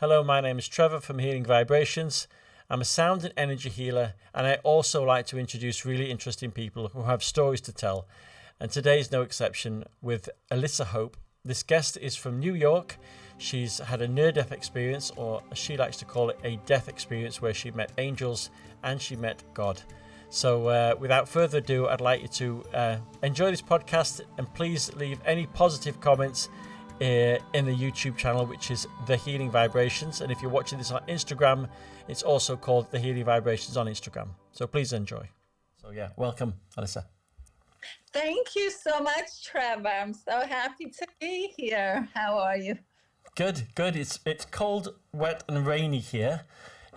Hello, my name is Trevor from Healing Vibrations. I'm a sound and energy healer, and I also like to introduce really interesting people who have stories to tell. And today is no exception with Elissa Hope. This guest is from New York. She's had a near-death experience, or as she likes to call it, a death experience, where she met angels and she met God. So without further ado, I'd like you to enjoy this podcast, and please leave any positive comments in the YouTube channel, which is The Healing Vibrations. And if you're watching this on Instagram, it's also called The Healing Vibrations on Instagram. So please enjoy. So yeah, welcome, Elissa. Thank you so much, Trevor. I'm so happy to be here. How are you? Good. It's cold, wet and rainy here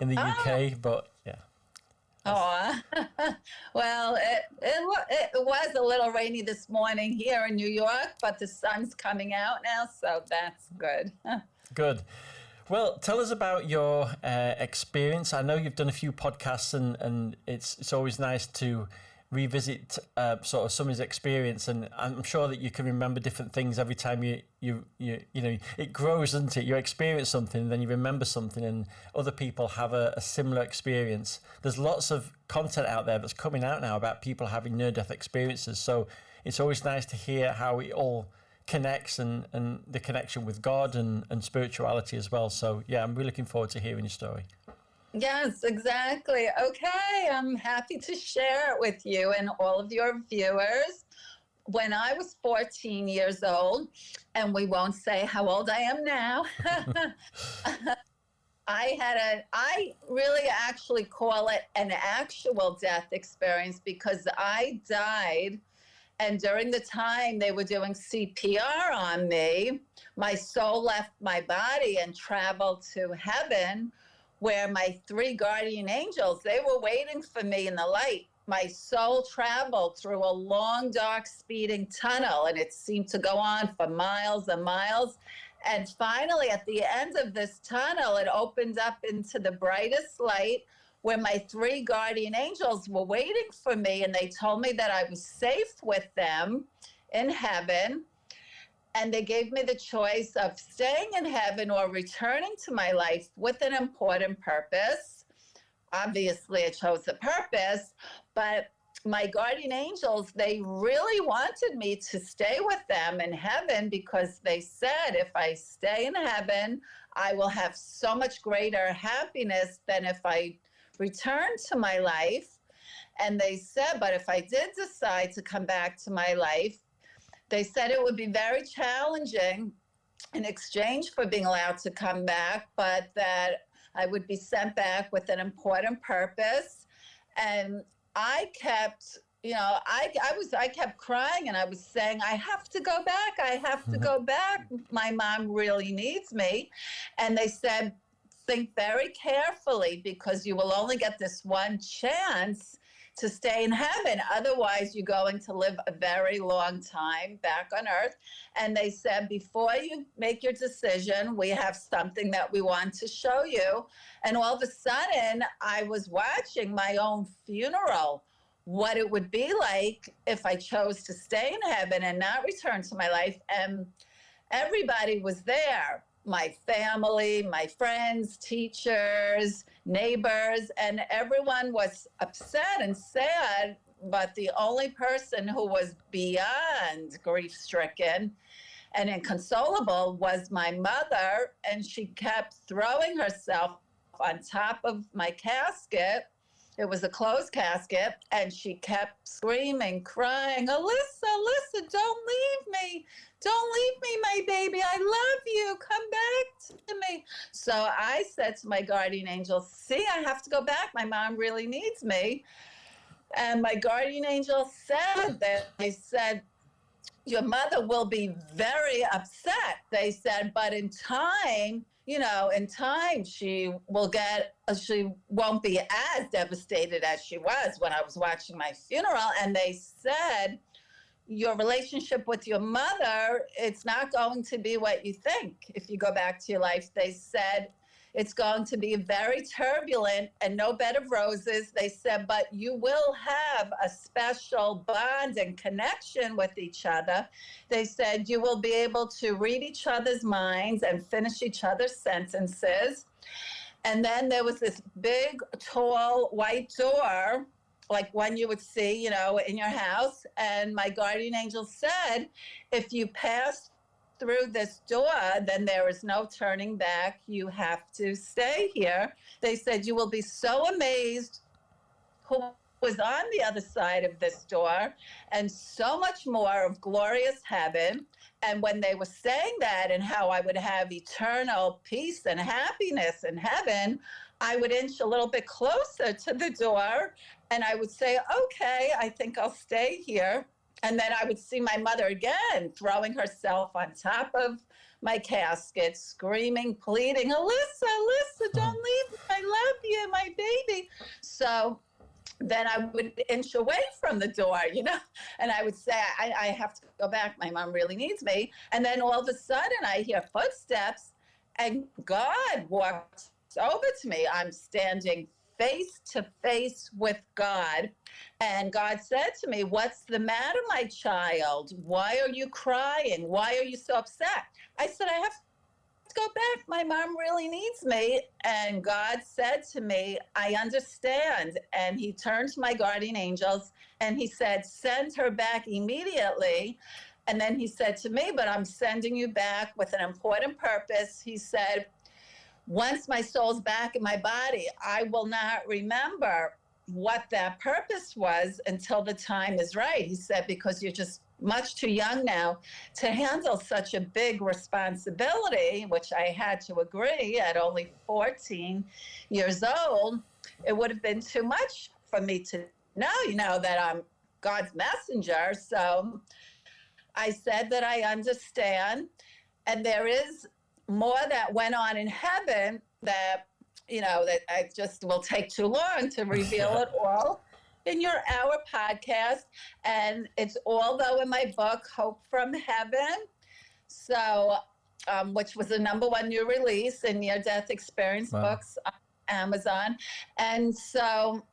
in the UK, but yeah. Oh, well, it was a little rainy this morning here in New York, but the sun's coming out now, so that's good. Good. Well, tell us about your experience. I know you've done a few podcasts, and it's always nice to revisit sort of somebody's experience, and I'm sure that you can remember different things every time you know it grows, doesn't it? You experience something, then you remember something, and other people have a similar experience. There's lots of content out there that's coming out now about people having near-death experiences, so it's always nice to hear how it all connects, and the connection with God and spirituality as well. So yeah, I'm really looking forward to hearing your story. Yes, exactly. Okay, I'm happy to share it with you and all of your viewers. When I was 14 years old, and we won't say how old I am now, I really actually call it an actual death experience, because I died, and during the time they were doing CPR on me, my soul left my body and traveled to heaven, where my three guardian angels, they were waiting for me in the light. My soul traveled through a long, dark, speeding tunnel, and it seemed to go on for miles and miles. And finally, at the end of this tunnel, it opened up into the brightest light, where my three guardian angels were waiting for me, and they told me that I was safe with them in heaven. And they gave me the choice of staying in heaven or returning to my life with an important purpose. Obviously, I chose the purpose, but my guardian angels, they really wanted me to stay with them in heaven, because they said, if I stay in heaven, I will have so much greater happiness than if I return to my life. And they said, but if I did decide to come back to my life, they said it would be very challenging in exchange for being allowed to come back, but that I would be sent back with an important purpose. And I kept, I kept crying, and I was saying, I have to go back. I have to go back. My mom really needs me. And they said, think very carefully, because you will only get this one chance to stay in heaven. Otherwise, you're going to live a very long time back on earth. And they said, before you make your decision, we have something that we want to show you. And all of a sudden, I was watching my own funeral, what it would be like if I chose to stay in heaven and not return to my life. And everybody was there. My family, my friends, teachers, neighbors, and everyone was upset and sad, but the only person who was beyond grief-stricken and inconsolable was my mother, and she kept throwing herself on top of my casket. It was a closed casket, and she kept screaming, crying, Elissa, don't leave me. Don't leave me, my baby. I love you. Come back to me. So I said to my guardian angel, see, I have to go back. My mom really needs me. And my guardian angel said that, they said, your mother will be very upset. They said, but in time, she won't be as devastated as she was when I was watching my funeral. And they said, your relationship with your mother, it's not going to be what you think if you go back to your life. They said, It's going to be very turbulent and no bed of roses. They said, but you will have a special bond and connection with each other. They said you will be able to read each other's minds and finish each other's sentences. And then there was this big, tall, white door, like one you would see, in your house. And my guardian angel said, if you pass through this door, then there is no turning back. You have to stay here. They said you will be so amazed who was on the other side of this door, and so much more of glorious heaven. And when they were saying that and how I would have eternal peace and happiness in heaven, I would inch a little bit closer to the door and I would say, okay, I think I'll stay here. And then I would see my mother again, throwing herself on top of my casket, screaming, pleading, Elissa, don't leave me. I love you, my baby. So then I would inch away from the door, and I would say, I have to go back. My mom really needs me. And then all of a sudden I hear footsteps and God walks over to me. I'm standing face to face with God. And God said to me, what's the matter, my child? Why are you crying? Why are you so upset? I said, I have to go back. My mom really needs me. And God said to me, I understand. And he turned to my guardian angels and he said, send her back immediately. And then he said to me, but I'm sending you back with an important purpose. He said, once my soul's back in my body, I will not remember what that purpose was until the time is right. He said, because you're just much too young now to handle such a big responsibility, which I had to agree at only 14 years old. It would have been too much for me to know, that I'm God's messenger. So I said that I understand. And there is more that went on in heaven that, that I just will take too long to reveal it all in your hour podcast. And it's all though in my book, Hope from Heaven. So, which was the #1 new release in near-death experience books on Amazon. And so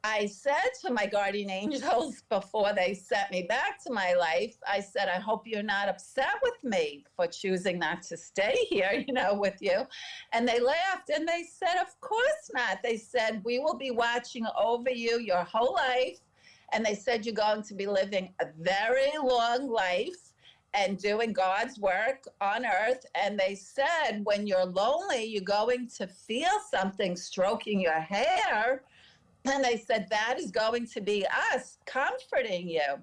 I said to my guardian angels before they sent me back to my life, I said, I hope you're not upset with me for choosing not to stay here, with you. And they laughed and they said, of course not. They said, we will be watching over you your whole life. And they said, you're going to be living a very long life and doing God's work on earth. And they said, when you're lonely, you're going to feel something stroking your hair. And they said, that is going to be us comforting you.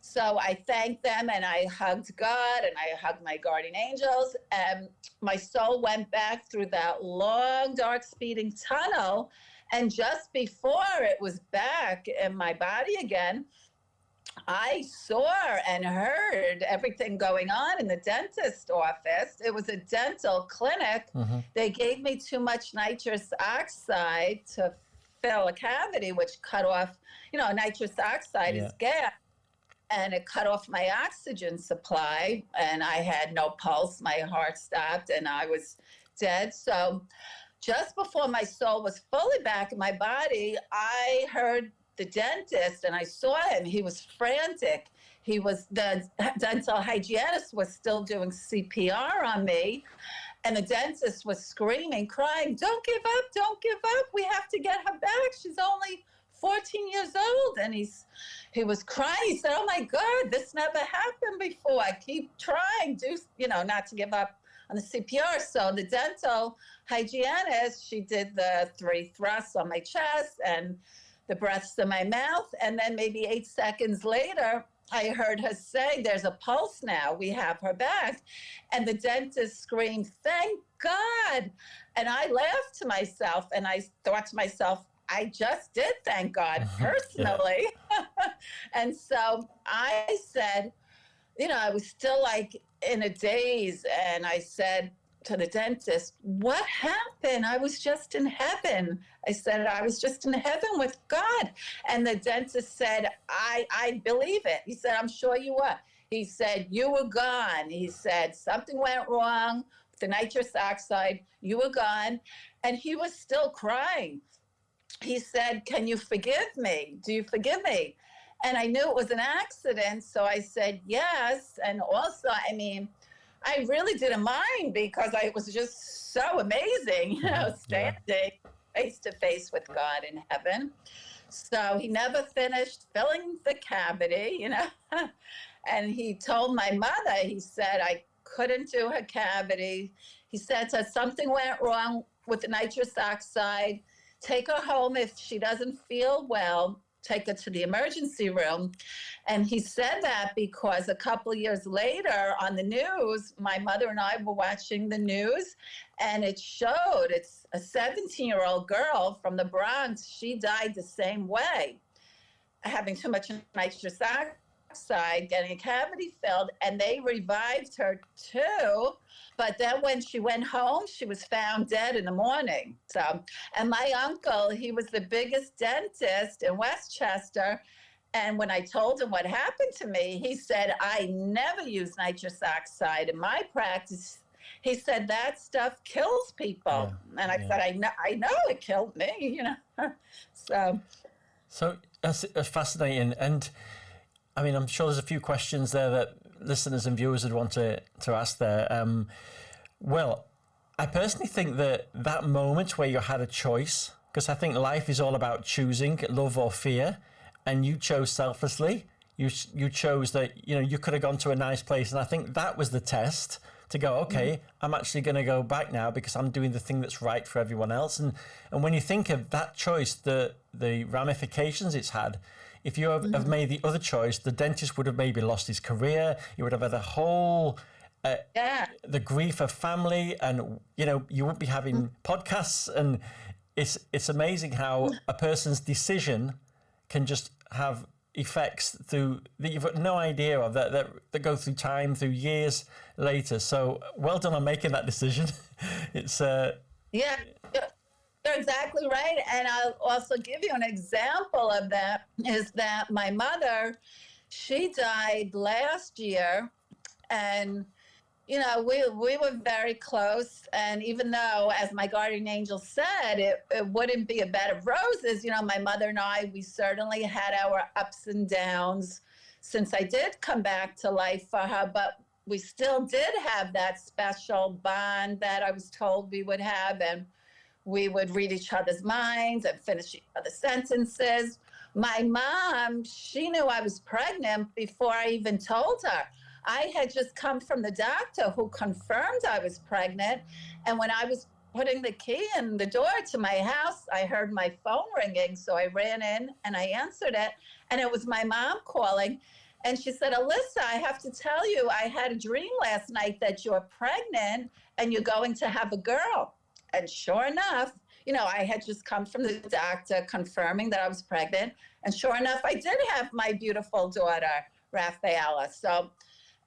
So I thanked them and I hugged God and I hugged my guardian angels. And my soul went back through that long, dark, speeding tunnel. And just before it was back in my body again, I saw and heard everything going on in the dentist office. It was a dental clinic. Mm-hmm. They gave me too much nitrous oxide to fill a cavity, which cut off, nitrous oxide is gas, and it cut off my oxygen supply, and I had no pulse. My heart stopped, and I was dead. So just before my soul was fully back in my body, I heard the dentist, and I saw him. He was frantic. The dental hygienist was still doing CPR on me. And the dentist was screaming, crying, don't give up. We have to get her back. She's only 14 years old. And he was crying. He said, oh my God, this never happened before. I keep trying, not to give up on the CPR. So the dental hygienist, she did the 3 thrusts on my chest and the breaths in my mouth. And then maybe 8 seconds later, I heard her say, there's a pulse now. We have her back. And the dentist screamed, thank God. And I laughed to myself and I thought to myself, I just did thank God personally. And so I said, I was still like in a daze. And I said to the dentist, what happened? I was just in heaven. I said, I was just in heaven with God. And the dentist said, I believe it. He said, I'm sure you were. He said, you were gone. He said, something went wrong the nitrous oxide, you were gone. And he was still crying. He said, can you forgive me? Do you forgive me? And I knew it was an accident. So I said, yes. And also, I mean, I really didn't mind because it was just so amazing, you know, standing face to face with God in heaven. So he never finished filling the cavity, you know. And he told my mother, he said, I couldn't do her cavity. He said that something went wrong with the nitrous oxide. Take her home if she doesn't feel well. Take her to the emergency room. And he said that because a couple of years later on the news, my mother and I were watching the news, and it showed it's a 17-year-old girl from the Bronx. She died the same way, having too much nitrous oxide, getting a cavity filled, and they revived her too. But then when she went home, she was found dead in the morning. So, and my uncle, he was the biggest dentist in Westchester. And when I told him what happened to me, he said, I never use nitrous oxide in my practice. He said, that stuff kills people. And I said, I know it killed me, you know. So that's fascinating. And I mean, I'm sure there's a few questions there that listeners and viewers would want to ask there. Well, I personally think that moment where you had a choice, because I think life is all about choosing love or fear, and you chose selflessly. You chose that, you know, you could have gone to a nice place, and I think that was the test to go, okay, I'm actually going to go back now because I'm doing the thing that's right for everyone else. And when you think of that choice, the ramifications it's had, if you have made the other choice, the dentist would have maybe lost his career. You would have had a whole, the grief of family, and, you know, you wouldn't be having podcasts. And it's amazing how a person's decision can just have effects through that you've got no idea of, that go through time, through years later. So well done on making that decision. It's You're exactly right. And I'll also give you an example of that, is that my mother, she died last year, and, you know, we were very close. And even though, as my guardian angel said, it wouldn't be a bed of roses, you know, my mother and I, we certainly had our ups and downs since I did come back to life for her, but we still did have that special bond that I was told we would have. And we would read each other's minds and finish each other's sentences. My mom, she knew I was pregnant before I even told her. I had just come from the doctor who confirmed I was pregnant. And when I was putting the key in the door to my house, I heard my phone ringing. So I ran in and I answered it. And it was my mom calling. And she said, Elissa, I have to tell you, I had a dream last night that you're pregnant and you're going to have a girl. And sure enough, you know, I had just come from the doctor confirming that I was pregnant. And sure enough, I did have my beautiful daughter, Rafaela. So,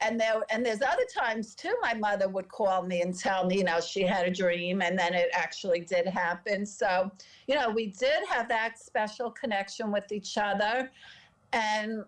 and there's other times too, my mother would call me and tell me, you know, she had a dream, and then it actually did happen. So, you know, we did have that special connection with each other. And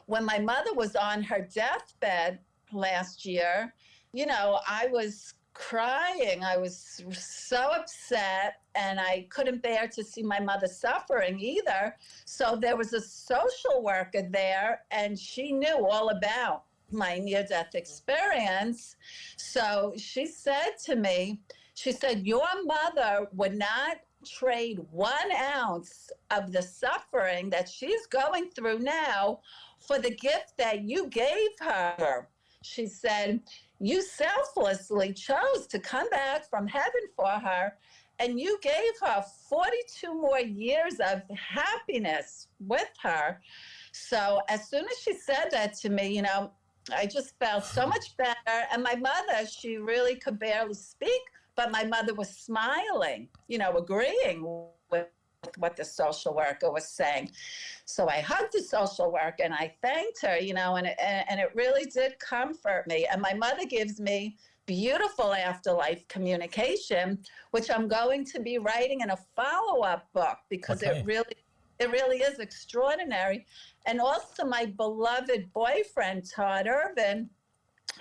when my mother was on her deathbed last year, you know, I was crying. I was so upset, and I couldn't bear to see my mother suffering either. So there was a social worker there, and she knew all about my near-death experience. So she said to me, she said, your mother would not trade 1 ounce of the suffering that she's going through now for the gift that you gave her. She said, you selflessly chose to come back from heaven for her, and you gave her 42 more years of happiness with her. So as soon as she said that to me, you know, I just felt so much better. And my mother, she really could barely speak, but my mother was smiling, you know, agreeing with what the social worker was saying. So I hugged the social worker and I thanked her, you know, and it really did comfort me. And my mother gives me beautiful afterlife communication, which I'm going to be writing in a follow-up book, because it really is extraordinary. And also my beloved boyfriend, Todd Irvin,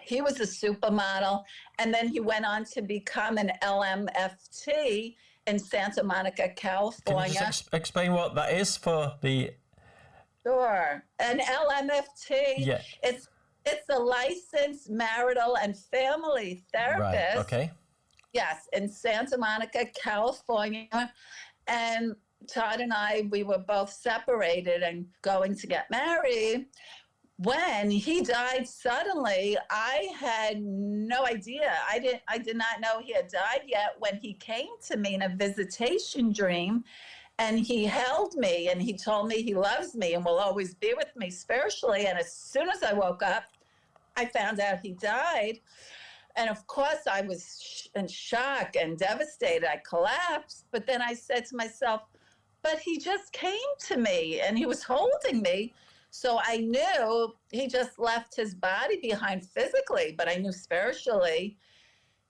He was a supermodel, and then he went on to become an LMFT in Santa Monica, California. Can you just explain what that is for the... Sure. An LMFT, Yeah. it's a licensed marital and family therapist. Right, okay. Yes, in Santa Monica, California. And Todd and I, we were both separated and going to get married. When he died suddenly, I had no idea. I did not know he had died yet when he came to me in a visitation dream, and he held me and he told me he loves me and will always be with me spiritually. And as soon as I woke up, I found out he died. And of course, I was in shock and devastated. I collapsed. But then I said to myself, but he just came to me and he was holding me. So I knew he just left his body behind physically, but I knew spiritually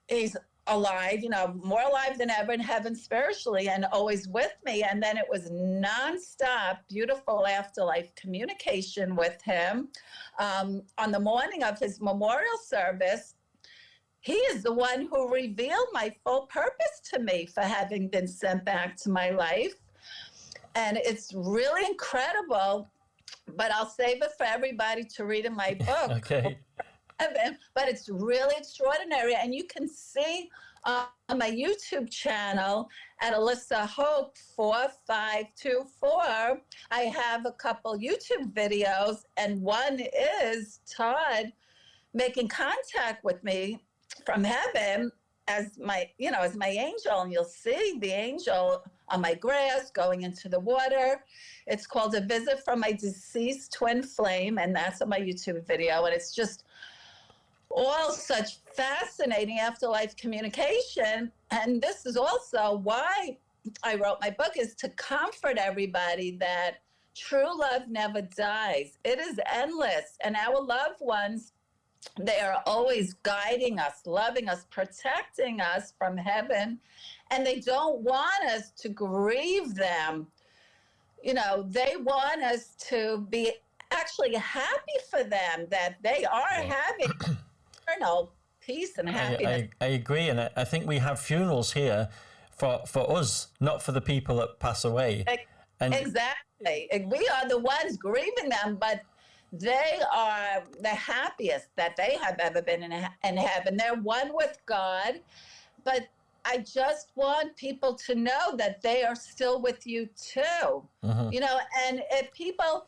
he's alive, more alive than ever in heaven spiritually and always with me. And then it was nonstop, beautiful afterlife communication with him. On the morning of his memorial service, he is the one who revealed my full purpose to me for having been sent back to my life. And it's really incredible, but I'll save it for everybody to read in my book. Okay. But it's really extraordinary. And you can see on my YouTube channel at Elissa Hope 4524, I have a couple YouTube videos, and one is Todd making contact with me from heaven as my angel. And you'll see the angel on my grass going into the water. It's called A Visit from My Deceased Twin Flame, and that's on my YouTube video. And it's just all such fascinating afterlife communication. And this is also why I wrote my book, is to comfort everybody that true love never dies. It is endless. And our loved ones, they are always guiding us, loving us, protecting us from heaven. And they don't want us to grieve them. They want us to be actually happy for them, that they are having eternal peace and happiness. I agree. And I think we have funerals here for us, not for the people that pass away. Exactly. We are the ones grieving them, but they are the happiest that they have ever been in heaven. They're one with God. But I just want people to know that they are still with you too. Mm-hmm. And if people,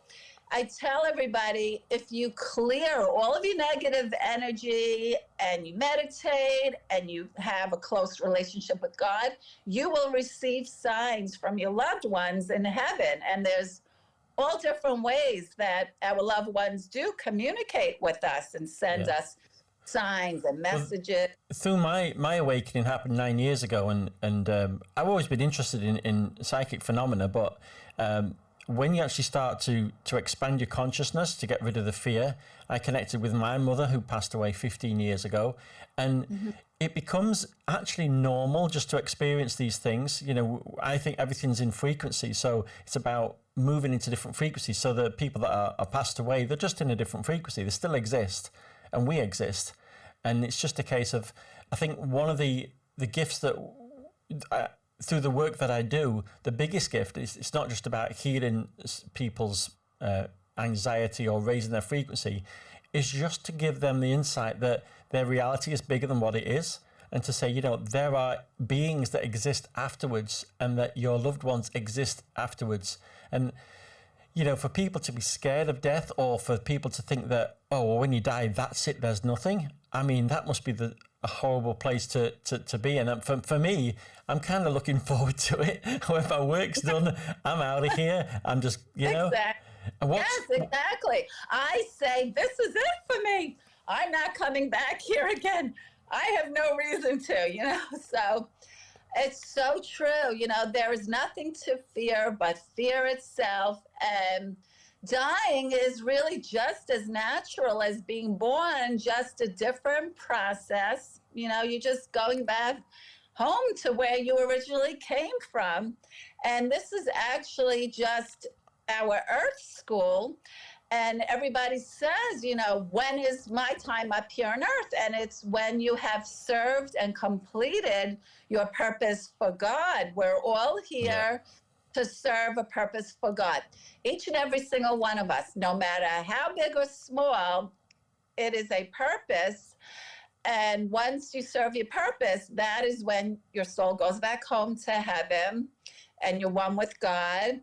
I tell everybody, if you clear all of your negative energy and you meditate and you have a close relationship with God, you will receive signs from your loved ones in heaven. And there's all different ways that our loved ones do communicate with us and send us signs and messages. Through my awakening happened 9 years ago, and I've always been interested in psychic phenomena, but when you actually start to expand your consciousness to get rid of the fear, I connected with my mother who passed away 15 years ago, and it becomes actually normal just to experience these things. I think everything's in frequency, so it's about moving into different frequencies. So the people that are passed away, they're just in a different frequency. They still exist, and we exist. And it's just a case of, I think one of the gifts that, through the work that I do, the biggest gift is it's not just about healing people's anxiety or raising their frequency. It's just to give them the insight that their reality is bigger than what it is. And to say, there are beings that exist afterwards, and that your loved ones exist afterwards. And, for people to be scared of death, or for people to think that, when you die, that's it, there's nothing. I mean, that must be a horrible place to be. And for me, I'm kind of looking forward to it. When my work's done, I'm out of here. I'm just, Exactly. Yes, exactly. I say, this is it for me. I'm not coming back here again. I have no reason to, so it's so true. There is nothing to fear but fear itself. And dying is really just as natural as being born, just a different process. You're just going back home to where you originally came from. And this is actually just our Earth school. And everybody says, when is my time up here on earth? And it's when you have served and completed your purpose for God. We're all here to serve a purpose for God. Each and every single one of us, no matter how big or small, it is a purpose. And once you serve your purpose, that is when your soul goes back home to heaven and you're one with God.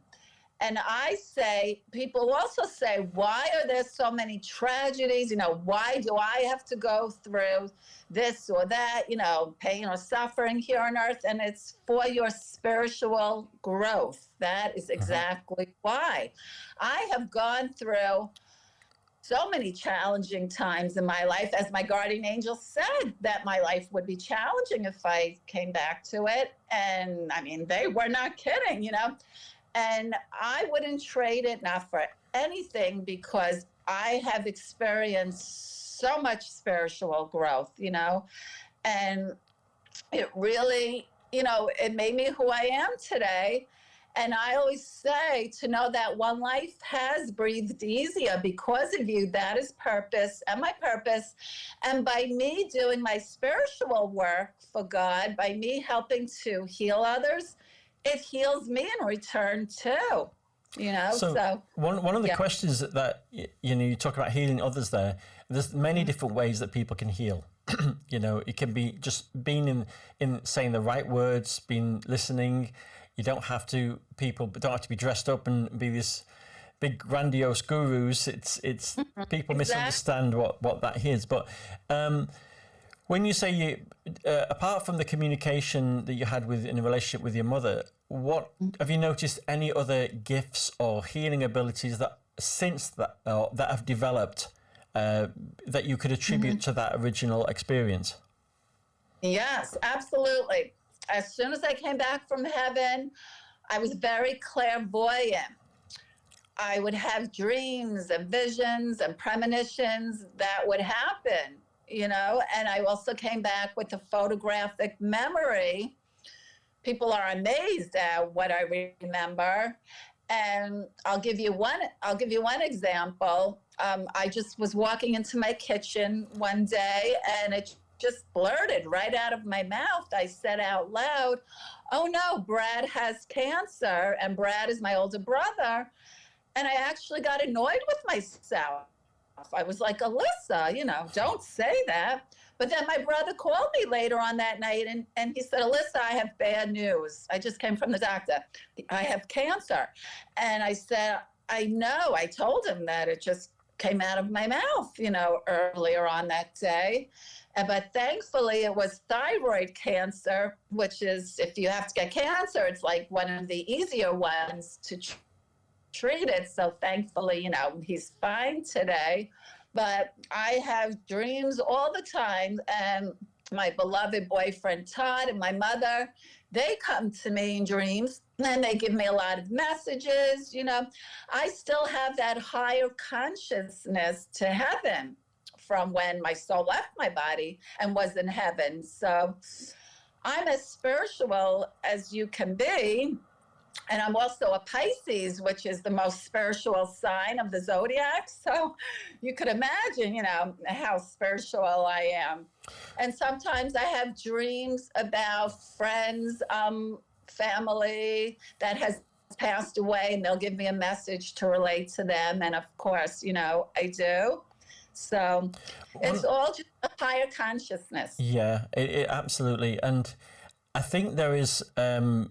And I say, people also say, why are there so many tragedies? Why do I have to go through this or that, pain or suffering here on earth? And it's for your spiritual growth. That is exactly why. I have gone through so many challenging times in my life. As my guardian angel said, that my life would be challenging if I came back to it. And I mean, they were not kidding, And I wouldn't trade it, not for anything, because I have experienced so much spiritual growth, and it really, it made me who I am today. And I always say, to know that one life has breathed easier because of you, that is purpose and my purpose. And by me doing my spiritual work for God, by me helping to heal others, it heals me in return too, So one of the questions that you talk about healing others there's many different ways that people can heal. It can be just being in saying the right words, being listening. You don't have to, people don't have to be dressed up and be this big grandiose gurus. It's people misunderstand what that is. But when you say apart from the communication that you had in a relationship with your mother, what have you noticed any other gifts or healing abilities that since that have developed that you could attribute to that original experience? Yes, absolutely. As soon as I came back from heaven, I was very clairvoyant. I would have dreams and visions and premonitions that would happen, and I also came back with a photographic memory. People are amazed at what I remember. And I'll give you one example. I just was walking into my kitchen one day and it just blurted right out of my mouth. I said out loud, "Oh no, Brad has cancer," and Brad is my older brother. And I actually got annoyed with myself. I was like, "Elissa, don't say that." But then my brother called me later on that night and he said, "Elissa, I have bad news. I just came from the doctor. I have cancer." And I said, "I know." I told him that it just came out of my mouth, earlier on that day. But thankfully, it was thyroid cancer, which is, if you have to get cancer, it's like one of the easier ones to treat it. So thankfully, he's fine today. But I have dreams all the time. And my beloved boyfriend, Todd, and my mother, they come to me in dreams and they give me a lot of messages. I still have that higher consciousness to heaven from when my soul left my body and was in heaven. So I'm as spiritual as you can be. And I'm also a Pisces, which is the most spiritual sign of the zodiac. So you could imagine, how spiritual I am. And sometimes I have dreams about friends, family that has passed away, and they'll give me a message to relate to them. And of course, I do. So it's all just a higher consciousness. Yeah, it absolutely. And I think there is an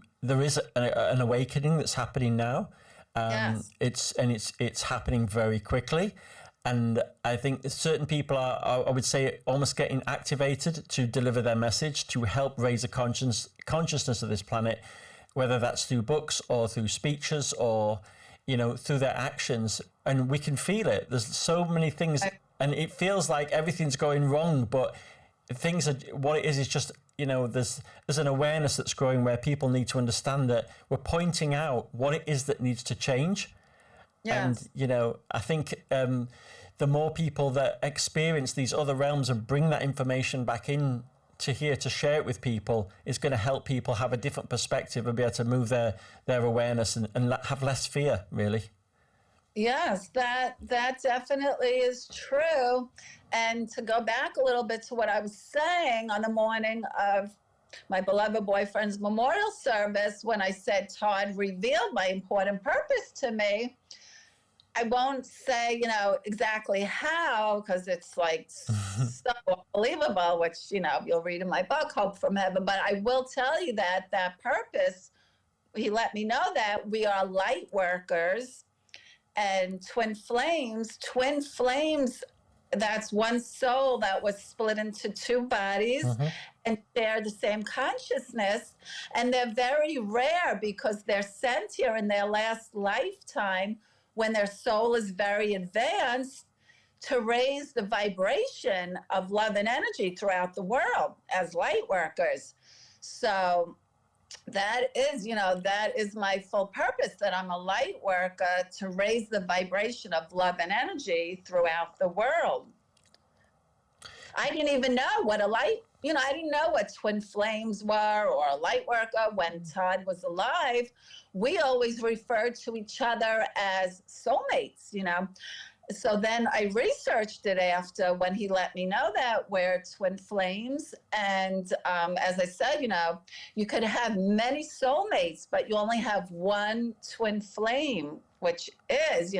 awakening that's happening now. Yes. It's happening very quickly. And I think certain people are, I would say, almost getting activated to deliver their message, to help raise the consciousness of this planet, whether that's through books or through speeches or, through their actions. And we can feel it. There's so many things, and it feels like everything's going wrong, but what it is just, there's an awareness that's growing where people need to understand that we're pointing out what it is that needs to change. Yes. And, I think the more people that experience these other realms and bring that information back in to here to share it with people is going to help people have a different perspective and be able to move their awareness and have less fear, really. Yes, that definitely is true. And to go back a little bit to what I was saying on the morning of my beloved boyfriend's memorial service, when I said Todd revealed my important purpose to me, I won't say, exactly how, because it's like so unbelievable, which, you'll read in my book, Hope from Heaven. But I will tell you that that purpose, he let me know that we are light workers and twin flames, that's one soul that was split into two bodies and share the same consciousness. And they're very rare because they're sent here in their last lifetime when their soul is very advanced to raise the vibration of love and energy throughout the world as light workers. So that is my full purpose, that I'm a light worker to raise the vibration of love and energy throughout the world. I didn't even know what I didn't know what twin flames were or a light worker when Todd was alive. We always referred to each other as soulmates, So then I researched it after when he let me know that we're twin flames. And as I said, you could have many soulmates, but you only have one twin flame, which is,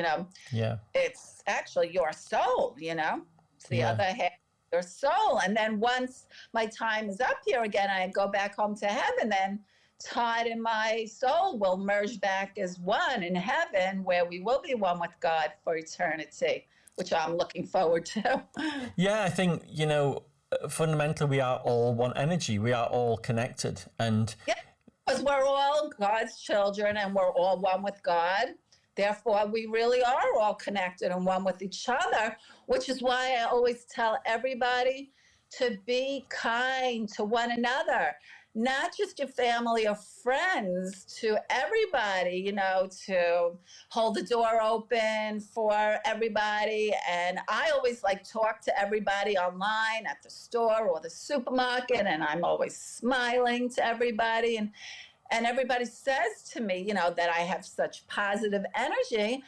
it's actually your soul, It's the other half of your soul. And then once my time is up here again, I go back home to heaven, then Todd and my soul will merge back as one in heaven, where we will be one with God for eternity, which I'm looking forward to. Yeah, I think, fundamentally we are all one energy. We are all connected. And yeah, because we're all God's children and we're all one with God. Therefore, we really are all connected and one with each other, which is why I always tell everybody to be kind to one another. Not just your family or friends, to everybody, to hold the door open for everybody. And I always talk to everybody online at the store or the supermarket, and I'm always smiling to everybody. And everybody says to me, that I have such positive energy.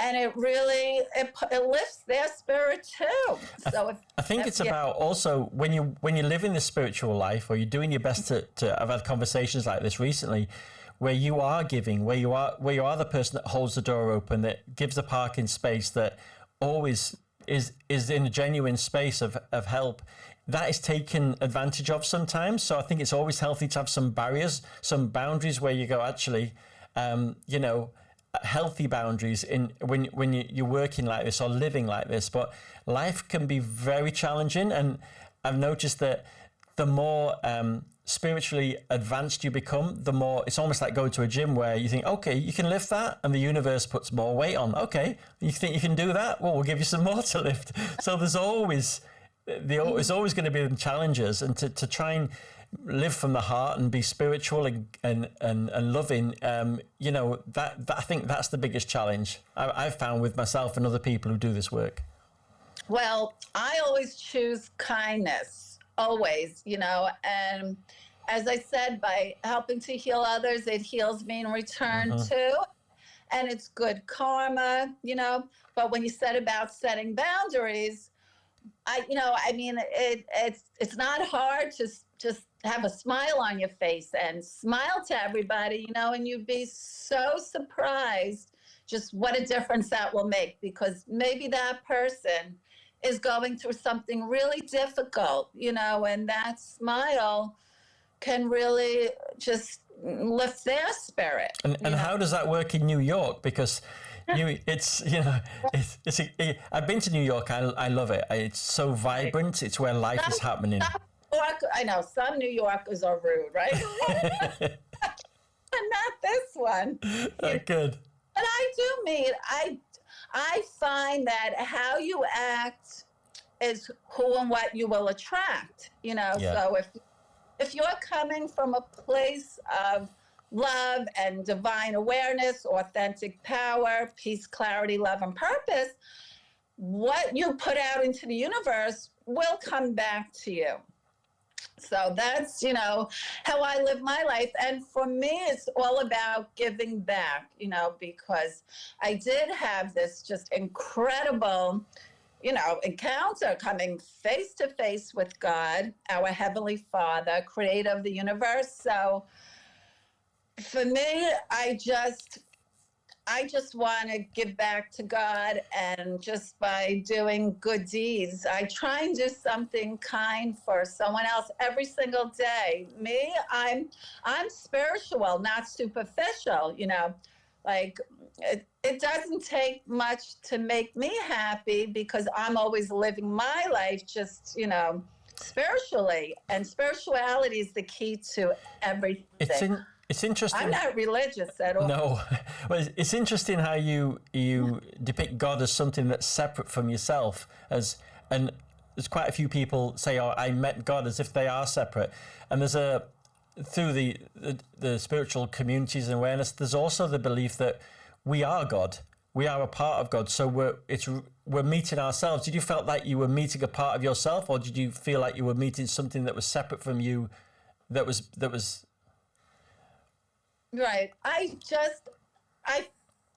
And it really, it lifts their spirit too. So I think it's about also when you live in the spiritual life, or you're doing your best to. I've had conversations like this recently, where you are giving, where you are the person that holds the door open, that gives the parking space, that always is in a genuine space of help. That is taken advantage of sometimes. So I think it's always healthy to have some barriers, some boundaries where you go, actually, healthy boundaries in when you're working like this or living like this. But life can be very challenging, and I've noticed that the more spiritually advanced you become, the more it's almost like going to a gym where you think, okay, you can lift that, and the universe puts more weight on. Okay, you think you can do that? Well, we'll give you some more to lift. So there's always going to be challenges, and to try and live from the heart and be spiritual and loving, that I think that's the biggest challenge I've found with myself and other people who do this work. Well, I always choose kindness, always, and as I said, by helping to heal others, it heals me in return too. And it's good karma, but when you said about setting boundaries, it's not hard to just have a smile on your face and smile to everybody, and you'd be so surprised just what a difference that will make, because maybe that person is going through something really difficult, and that smile can really just lift their spirit. And how does that work in New York? Because I've been to New York. I love it. It's so vibrant. It's where life is happening. I know some New Yorkers are rude, right? Not this one. Good. But I do mean, I find that how you act is who and what you will attract. So if you're coming from a place of love and divine awareness, authentic power, peace, clarity, love, and purpose, what you put out into the universe will come back to you. So that's, how I live my life. And for me, it's all about giving back, because I did have this just incredible, encounter coming face to face with God, our Heavenly Father, creator of the universe. So for me, I just want to give back to God, and just by doing good deeds, I try and do something kind for someone else every single day. Me, I'm spiritual, not superficial, like it doesn't take much to make me happy, because I'm always living my life just, spiritually, and spirituality is the key to everything. It's interesting. I'm not religious at all. No, well, it's interesting how you depict God as something that's separate from yourself. And there's quite a few people say, "Oh, I met God," as if they are separate. And through the spiritual communities and awareness, there's also the belief that we are God. We are a part of God. So we're meeting ourselves. Did you felt like you were meeting a part of yourself, or did you feel like you were meeting something that was separate from you? That was. Right. I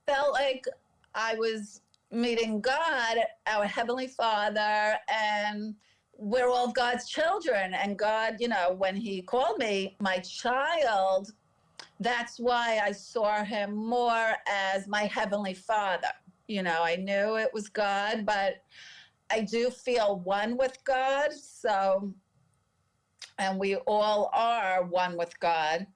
felt like I was meeting God, our Heavenly Father, and we're all God's children. And God, when He called me my child, that's why I saw Him more as my Heavenly Father. I knew it was God, but I do feel one with God. So, and we all are one with God.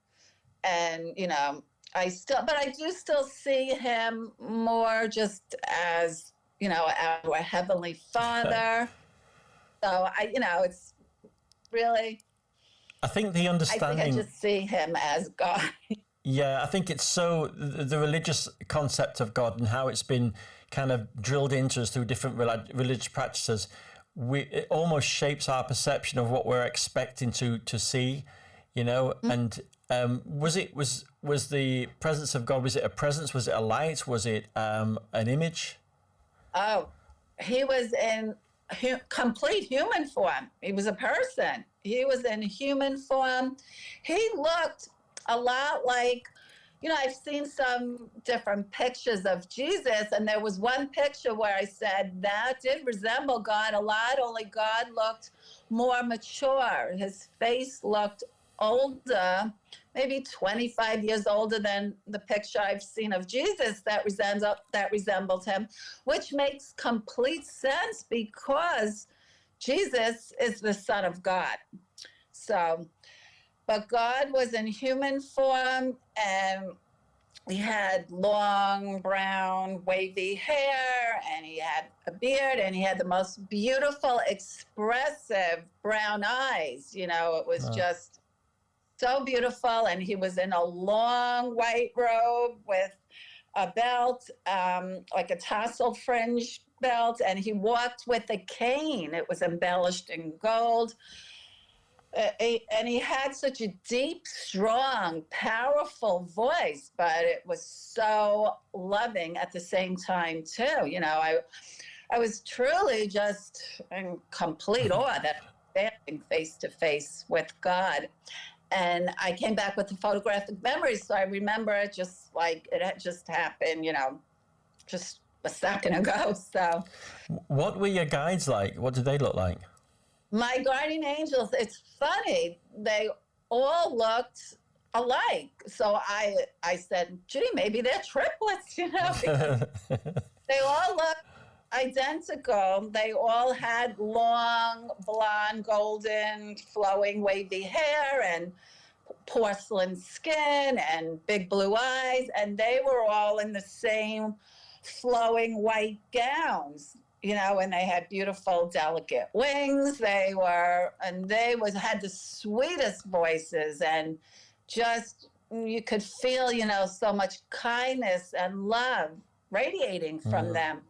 And, but I do still see Him more just as, our Heavenly Father. So it's really, I think the understanding. I think I just see Him as God. Yeah, I think it's so the religious concept of God and how it's been kind of drilled into us through different religious practices. It almost shapes our perception of what we're expecting to see, and. Was the presence of God? Was it a presence? Was it a light? Was it an image? Oh, He was in complete human form. He was a person. He was in human form. He looked a lot like, I've seen some different pictures of Jesus, and there was one picture where I said that did resemble God a lot, only God looked more mature. His face looked older, maybe 25 years older than the picture I've seen of Jesus that resembled Him, which makes complete sense because Jesus is the Son of God. So, but God was in human form, and He had long, brown, wavy hair, and He had a beard, and He had the most beautiful, expressive brown eyes. It was just so beautiful. And He was in a long white robe with a belt, like a tassel fringe belt, and He walked with a cane. It was embellished in gold. And He had such a deep, strong, powerful voice, but it was so loving at the same time too. I was truly just in complete awe that I'm standing face to face with God. And I came back with the photographic memories, so I remember it just like it had just happened, just a second ago. So, what were your guides like? What did they look like? My guardian angels, it's funny, they all looked alike. So I said, gee, maybe they're triplets, They all looked identical. They all had long, blonde, golden, flowing, wavy hair and porcelain skin and big blue eyes. And they were all in the same flowing white gowns, and they had beautiful, delicate wings. They had the sweetest voices, and just you could feel, so much kindness and love radiating from them.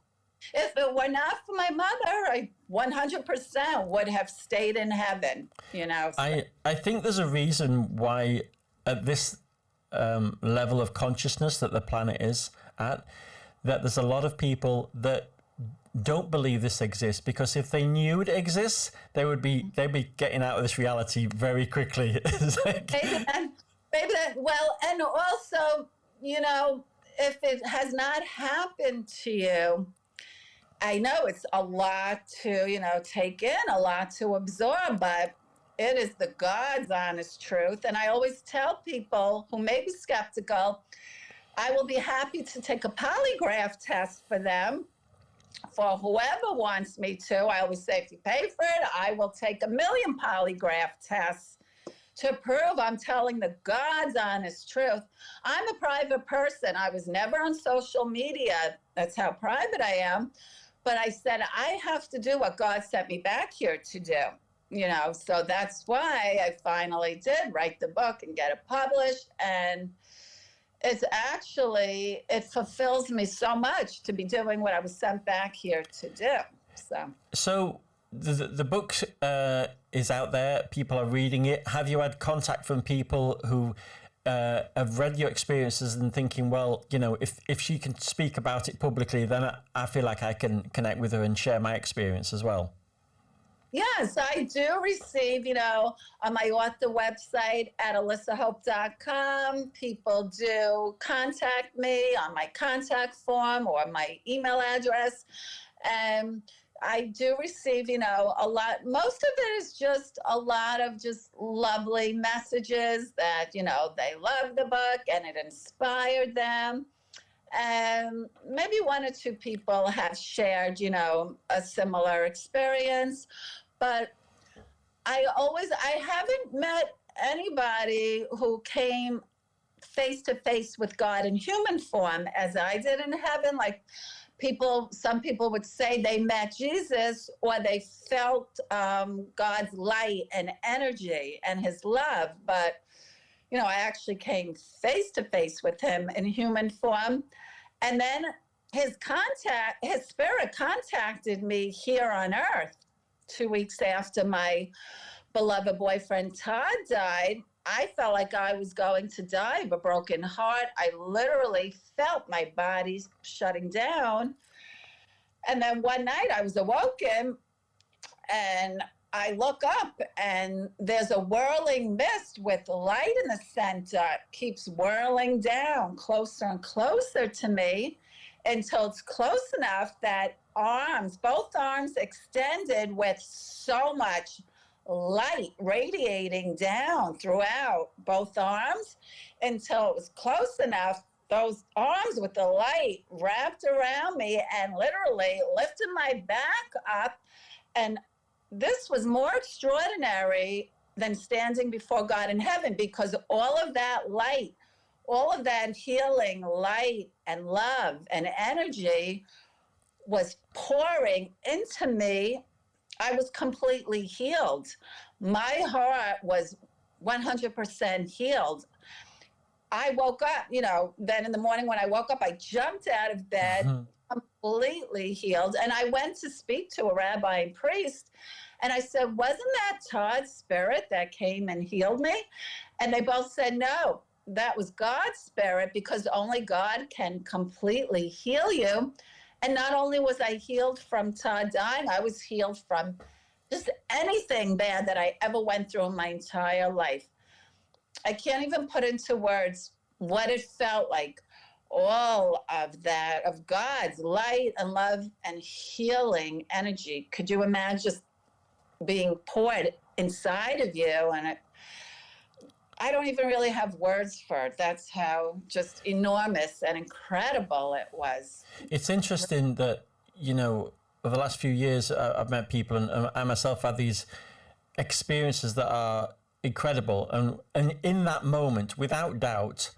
If it were not for my mother, I 100% would have stayed in heaven, I think there's a reason why at this level of consciousness that the planet is at, that there's a lot of people that don't believe this exists, because if they knew it exists, they'd be getting out of this reality very quickly. Maybe that. Well, and also, if it has not happened to you, I know it's a lot to, take in, a lot to absorb, but it is the God's honest truth. And I always tell people who may be skeptical, I will be happy to take a polygraph test for them, for whoever wants me to. I always say, if you pay for it, I will take 1,000,000 polygraph tests to prove I'm telling the God's honest truth. I'm a private person. I was never on social media. That's how private I am. But I said, I have to do what God sent me back here to do. So that's why I finally did write the book and get it published. And it fulfills me so much to be doing what I was sent back here to do. So the book is out there. People are reading it. Have you had contact from people who have read your experiences and thinking, well, if she can speak about it publicly, then I feel like I can connect with her and share my experience as well? Yes, I do receive, on my author website at elissahope.com, people do contact me on my contact form or my email address. And I do receive, a lot. Most of it is just a lot of just lovely messages that, they love the book and it inspired them. And maybe one or two people have shared, a similar experience. But I haven't met anybody who came face to face with God in human form as I did in heaven. Like some people would say they met Jesus or they felt God's light and energy and his love. But, I actually came face to face with him in human form. And then his spirit contacted me here on earth 2 weeks after my beloved boyfriend Todd died. I felt like I was going to die of a broken heart. I literally felt my body shutting down. And then one night I was awoken and I look up and there's a whirling mist with light in the center. It keeps whirling down closer and closer to me until it's close enough that both arms extended with so much light radiating down throughout both arms until it was close enough. Those arms with the light wrapped around me and literally lifted my back up. And this was more extraordinary than standing before God in heaven, because all of that light, all of that healing light and love and energy was pouring into me. I was completely healed. My heart was 100% healed. I woke up, then in the morning when I woke up, I jumped out of bed, completely healed. And I went to speak to a rabbi and priest. And I said, wasn't that Todd's spirit that came and healed me? And they both said, no, that was God's spirit, because only God can completely heal you. And not only was I healed from Todd dying, I was healed from just anything bad that I ever went through in my entire life. I can't even put into words what it felt like. All of that, of God's light and love and healing energy. Could you imagine just being poured inside of you? And I don't even really have words for it. That's how just enormous and incredible it was. It's interesting that, over the last few years, I've met people and I myself had these experiences that are incredible. And in that moment, without doubt,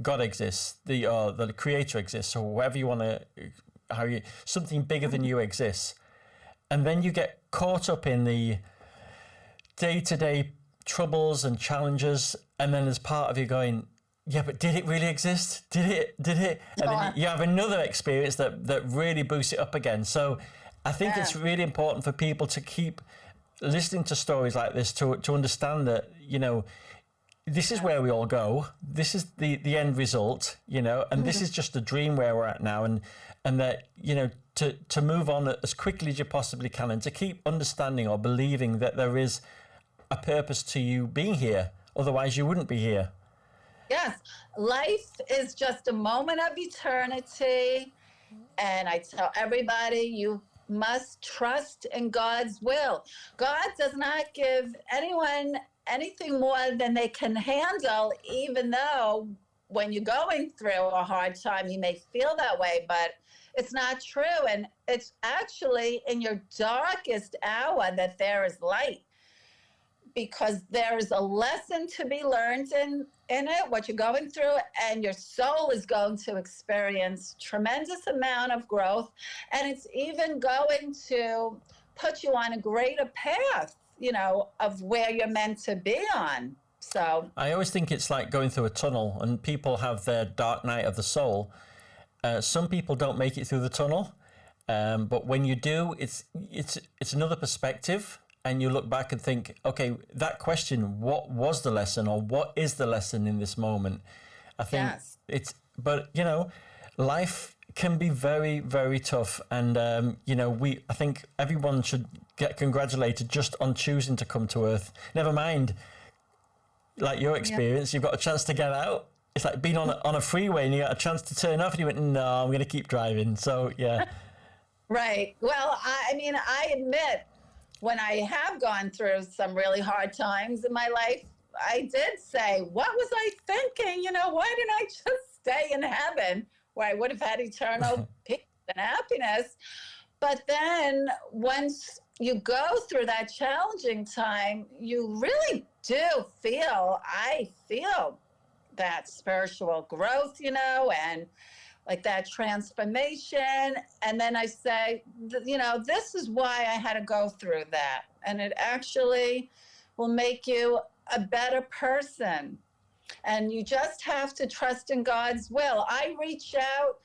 God exists, the creator exists, or whatever you want to, something bigger than you exists. And then you get caught up in the day-to-day troubles and challenges, and then there's part of you going, yeah, but did it really exist? Did it? And then you have another experience that really boosts it up again. So I think it's really important for people to keep listening to stories like this to understand that, this is where we all go. This is the end result, and this is just a dream where we're at now. And and that, you know, to move on as quickly as you possibly can, and to keep understanding or believing that there is a purpose to you being here. Otherwise, you wouldn't be here. Yes, life is just a moment of eternity. And I tell everybody, you must trust in God's will. God does not give anyone anything more than they can handle, even though when you're going through a hard time, you may feel that way, but it's not true. And it's actually in your darkest hour that there is light, because there is a lesson to be learned in it, what you're going through, and your soul is going to experience tremendous amount of growth, and it's even going to put you on a greater path, you know, of where you're meant to be on. So I always think it's like going through a tunnel, and people have their dark night of the soul. Some people don't make it through the tunnel, but when you do, it's another perspective. And you look back and think, okay, that question, what was the lesson, or what is the lesson in this moment? I think it's, but you know, life can be very, very tough. And, you know, I think everyone should get congratulated just on choosing to come to Earth. Never mind, like your experience, you've got a chance to get out. It's like being on a freeway and you got a chance to turn off and you went, no, I'm going to keep driving. So, yeah. Right. Well, I mean, I admit, when I have gone through some really hard times in my life, I did say, what was I thinking? You know, why didn't I just stay in heaven where I would have had eternal peace and happiness? But then once you go through that challenging time, you really do I feel that spiritual growth, you know, and like that transformation. And then I say, you know, this is why I had to go through that. And it actually will make you a better person. And you just have to trust in God's will. I reach out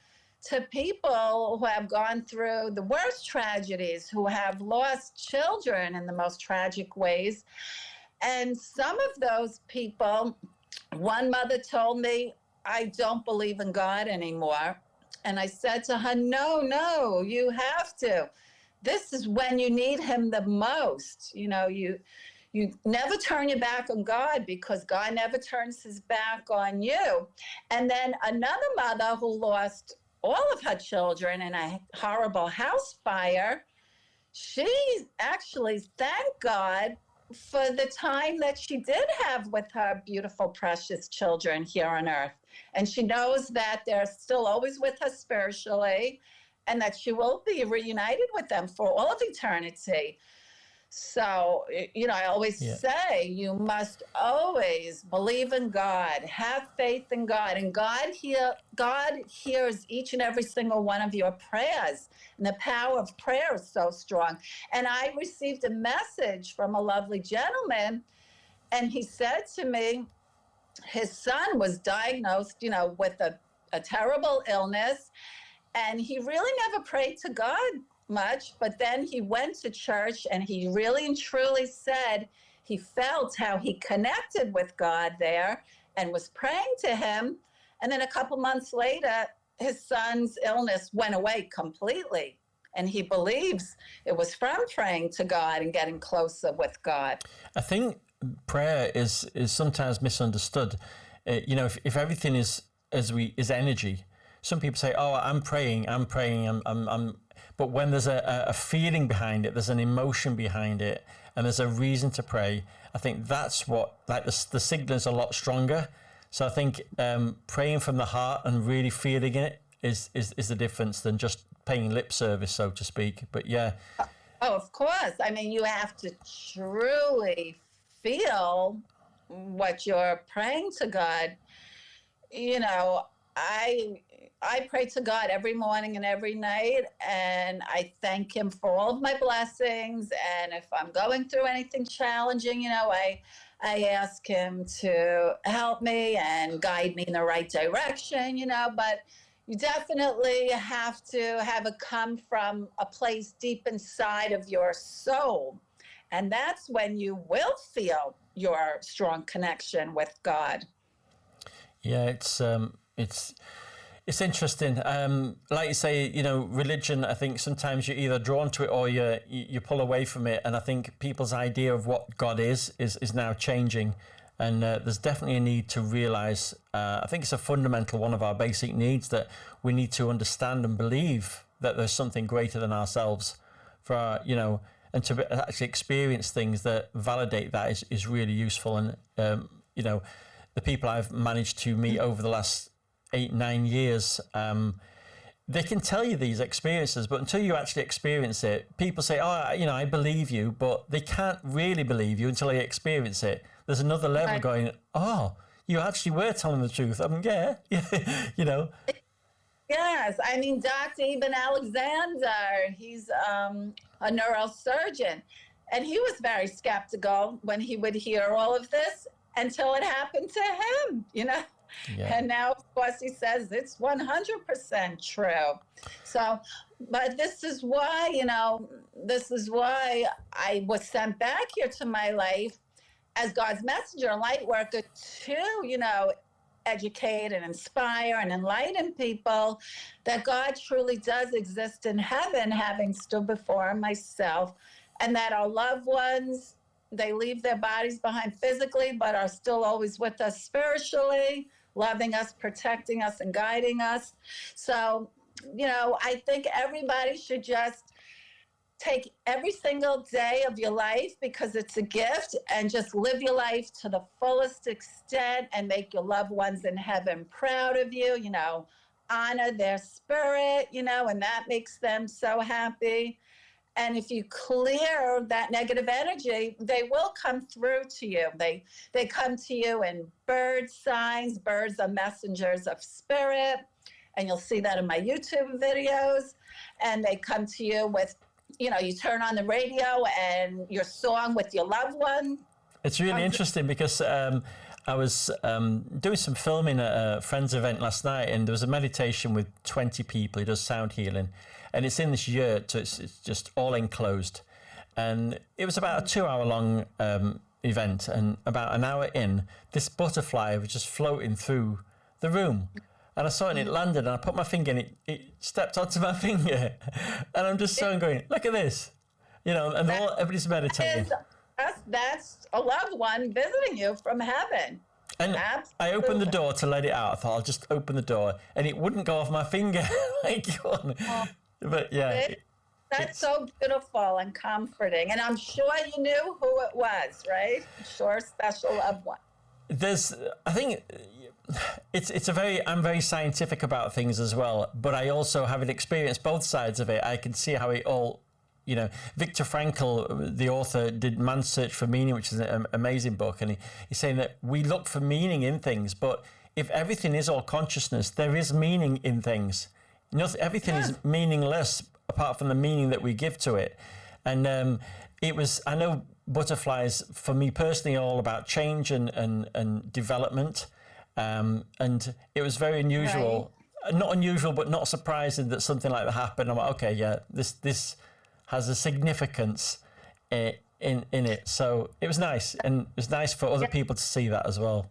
to people who have gone through the worst tragedies, who have lost children in the most tragic ways. And some of those people, one mother told me, I don't believe in God anymore. And I said to her, no, you have to. This is when you need him the most. You know, you never turn your back on God, because God never turns his back on you. And then another mother who lost all of her children in a horrible house fire, she actually thanked God for the time that she did have with her beautiful, precious children here on earth. And she knows that they're still always with her spiritually, and that she will be reunited with them for all of eternity. So, you know, I always say you must always believe in God, have faith in God, and God hears each and every single one of your prayers. And the power of prayer is so strong. And I received a message from a lovely gentleman, and he said to me, his son was diagnosed, you know, with a terrible illness, and he really never prayed to God much, but then he went to church, and he really and truly said he felt how he connected with God there and was praying to him. And then a couple months later, his son's illness went away completely. And he believes it was from praying to God and getting closer with God. I think prayer is sometimes misunderstood. You know, if everything is energy, some people say, "Oh, I'm praying." But when there's a feeling behind it, there's an emotion behind it, and there's a reason to pray, I think that's what, like, the signal's a lot stronger. So I think praying from the heart and really feeling it is the difference than just paying lip service, so to speak. But yeah. Oh, of course. I mean, you have to truly feel what you're praying to God. You know, I pray to God every morning and every night, and I thank him for all of my blessings. And if I'm going through anything challenging, you know, I ask him to help me and guide me in the right direction, you know. But you definitely have to have it come from a place deep inside of your soul. And that's when you will feel your strong connection with God. Yeah, it's It's interesting. Like you say, religion, I think sometimes you're either drawn to it or you pull away from it. And I think people's idea of what God is now changing. And there's definitely a need to realize, I think it's a fundamental one of our basic needs, that we need to understand and believe that there's something greater than ourselves for our, and to actually experience things that validate that is really useful. And, the people I've managed to meet over the last 8-9 years, they can tell you these experiences, but until you actually experience it, people say, I believe you, but they can't really believe you until they experience it. There's another level going, you actually were telling the truth. Yeah, Yes, I mean, Dr. Eben Alexander, he's a neurosurgeon, and he was very skeptical when he would hear all of this until it happened to him, Yeah. And now, of course, he says it's 100% true. So, but this is why, I was sent back here to my life as God's messenger, light worker, to, educate and inspire and enlighten people that God truly does exist in heaven, having stood before myself, and that our loved ones, they leave their bodies behind physically, but are still always with us spiritually, loving us, protecting us, and guiding us. So, I think everybody should just take every single day of your life, because it's a gift, and just live your life to the fullest extent and make your loved ones in heaven proud of you, honor their spirit, and that makes them so happy. And if you clear that negative energy, they will come through to you. They come to you in bird signs. Birds are messengers of spirit. And you'll see that in my YouTube videos. And they come to you with, you turn on the radio and your song with your loved one. It's really interesting because I was doing some filming at a friend's event last night, and there was a meditation with 20 people. He does sound healing. And it's in this yurt, so it's just all enclosed. And it was about a 2-hour long event, and about an hour in, this butterfly was just floating through the room. And I saw it and it landed, and I put my finger in it, it stepped onto my finger. And I'm just going, look at this. And everybody's meditating. That's a loved one visiting you from heaven. And absolutely. I opened the door to let it out. I thought I'll just open the door, and it wouldn't go off my finger. But yeah. That's so beautiful and comforting. And I'm sure you knew who it was, right? I'm sure, special loved one. I think I'm very scientific about things as well, but I also, having experienced both sides of it, I can see how it all, Viktor Frankl, the author, did Man's Search for Meaning, which is an amazing book. And he's saying that we look for meaning in things, but if everything is all consciousness, there is meaning in things. Everything is meaningless apart from the meaning that we give to it. And I know butterflies, for me personally, are all about change and development. And it was very unusual, not unusual, but not surprising that something like that happened. I'm like, okay, yeah, this has a significance in it. So it was nice. And it was nice for other people to see that as well.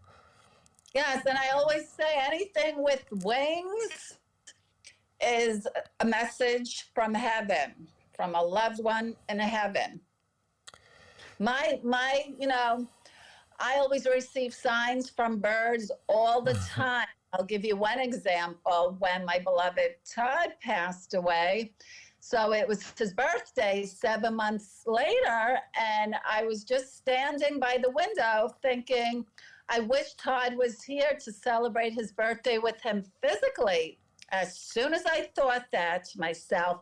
Yes, and I always say anything with wings is a message from heaven, from a loved one in heaven. My, I always receive signs from birds all the time. I'll give you one example. When my beloved Todd passed away, so it was his birthday 7 months later, and I was just standing by the window thinking, I wish Todd was here to celebrate his birthday with him physically. As soon as I thought that to myself,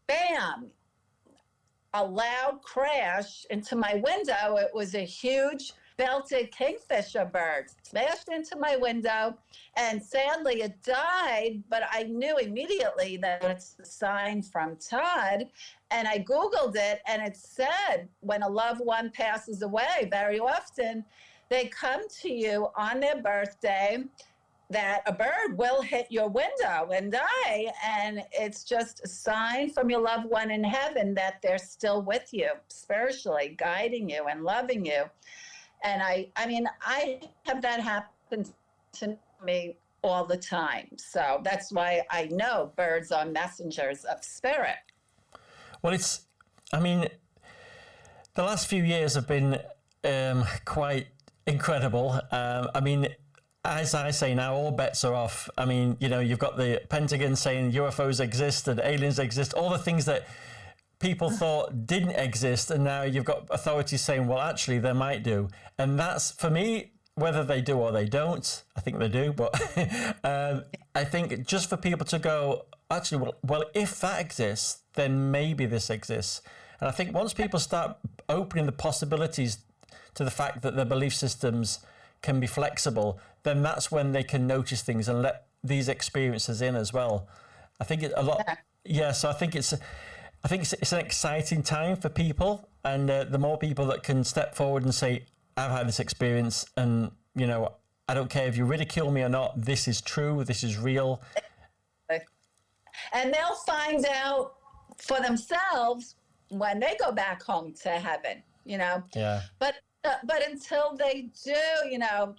bam, a loud crash into my window. It was a huge belted kingfisher bird, smashed into my window, and sadly it died, but I knew immediately that it's a sign from Todd, and I Googled it, and it said when a loved one passes away, very often they come to you on their birthday, that a bird will hit your window and die. And it's just a sign from your loved one in heaven that they're still with you, spiritually guiding you and loving you. And I mean, I have that happen to me all the time. So that's why I know birds are messengers of spirit. Well, I mean, the last few years have been quite incredible. I mean, as I say now, all bets are off. I mean, you know, you've got the Pentagon saying UFOs exist and aliens exist, all the things that people thought didn't exist, and now you've got authorities saying, well, actually, they might do. And that's, for me, whether they do or they don't, I think they do, but I think just for people to go, actually, well, if that exists, then maybe this exists. And I think once people start opening the possibilities to the fact that their belief systems can be flexible, then that's when they can notice things and let these experiences in as well. I think a lot, so I think it's an exciting time for people, and the more people that can step forward and say, I've had this experience, and, you know, I don't care if you ridicule me or not, this is true, this is real. And they'll find out for themselves when they go back home to heaven, you know. Yeah. But until they do, you know,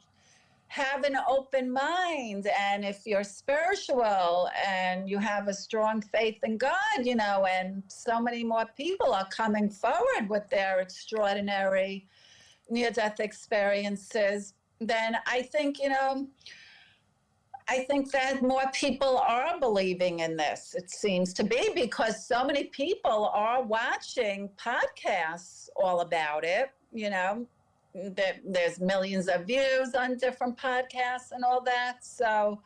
have an open mind, and if you're spiritual and you have a strong faith in God, you know, and so many more people are coming forward with their extraordinary near-death experiences, then I think, you know, I think that more people are believing in this, it seems to be, because so many people are watching podcasts all about it, you know. There's millions of views on different podcasts and all that. So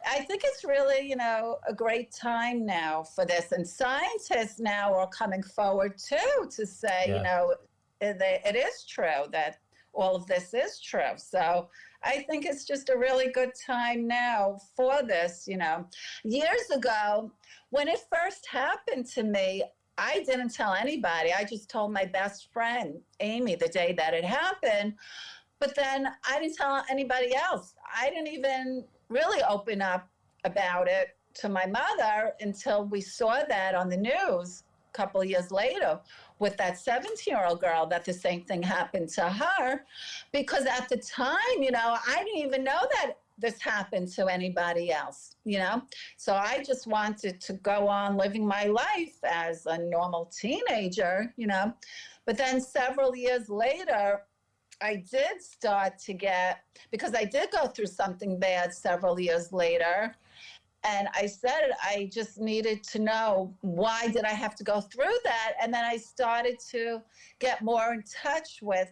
I think it's really, you know, a great time now for this. And scientists now are coming forward too to say, you know, it is true that all of this is true. So I think it's just a really good time now for this, you know. Years ago, when it first happened to me, I didn't tell anybody. I just told my best friend, Amy, the day that it happened. But then I didn't tell anybody else. I didn't even really open up about it to my mother until we saw that on the news a couple of years later with that 17-year-old girl, that the same thing happened to her. Because at the time, you know, I didn't even know that this happened to anybody else, you know? So I just wanted to go on living my life as a normal teenager, you know? But then several years later, I did start to get, because I did go through something bad several years later, and I said I just needed to know, why did I have to go through that? And then I started to get more in touch with,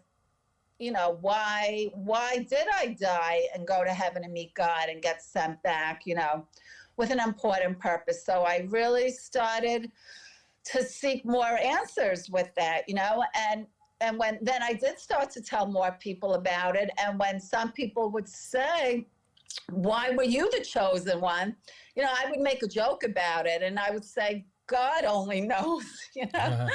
you know, why did I die and go to heaven and meet God and get sent back, you know, with an important purpose. So I really started to seek more answers with that, you know, and then I did start to tell more people about it. And when some people would say, why were you the chosen one? You know, I would make a joke about it, and I would say, God only knows, you know.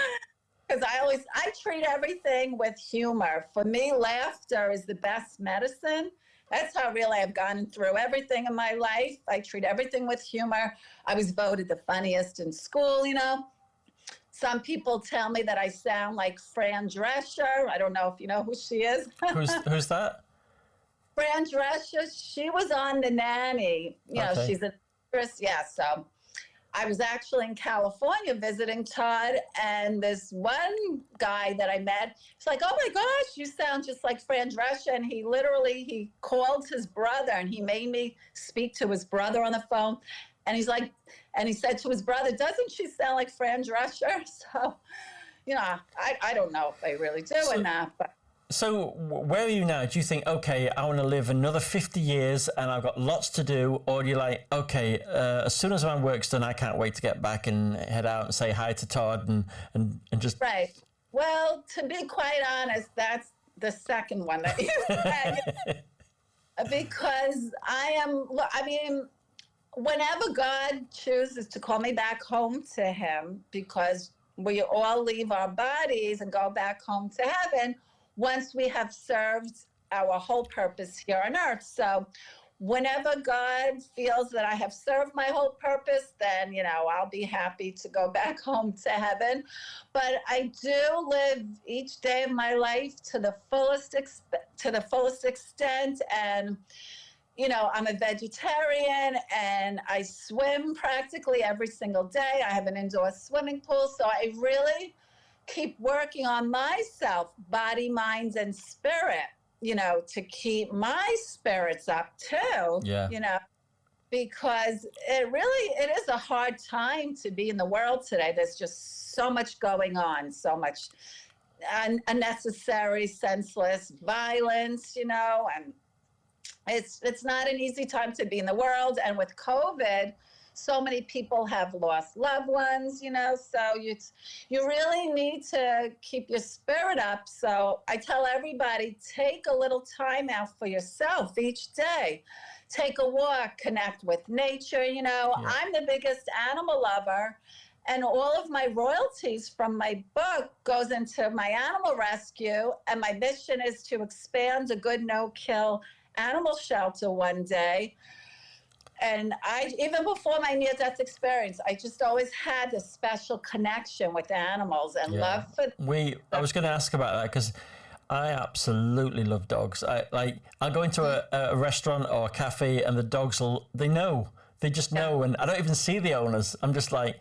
Because I treat everything with humor. For me, laughter is the best medicine. That's how really I've gone through everything in my life. I treat everything with humor. I was voted the funniest in school, you know. Some people tell me that I sound like Fran Drescher. I don't know if you know who she is. Who's that? Fran Drescher, she was on The Nanny. You know, she's an actress. Yeah, so I was actually in California visiting Todd, and this one guy that I met, he's like, oh my gosh, you sound just like Fran Drescher. And he called his brother, and he made me speak to his brother on the phone. And he's like, and he said to his brother, doesn't she sound like Fran Drescher? So, you know, I don't know if I really do or not, but. So where are you now? Do you think, okay, I want to live another 50 years and I've got lots to do? Or do you like, okay, as soon as my work's done, I can't wait to get back and head out and say hi to Todd and just... Right. Well, to be quite honest, that's the second one that you said. Because whenever God chooses to call me back home to him, because we all leave our bodies and go back home to heaven, once we have served our whole purpose here on earth. So whenever God feels that I have served my whole purpose, then, you know, I'll be happy to go back home to heaven. But I do live each day of my life to the fullest extent. And, I'm a vegetarian and I swim practically every single day. I have an indoor swimming pool. So I really keep working on myself, body, mind, and spirit, to keep my spirits up too, because it is a hard time to be in the world today. There's just so much going on, so much unnecessary, senseless violence, and it's not an easy time to be in the world. And with COVID, so many people have lost loved ones, so you really need to keep your spirit up. So I tell everybody, take a little time out for yourself each day. Take a walk, connect with nature. I'm the biggest animal lover. And all of my royalties from my book goes into my animal rescue. And my mission is to expand a good no-kill animal shelter one day. And even before my near-death experience, I just always had a special connection with animals and love for them. I was going to ask about that because I absolutely love dogs. I'll go into a restaurant or a cafe and the dogs they just know. And I don't even see the owners. I'm just like,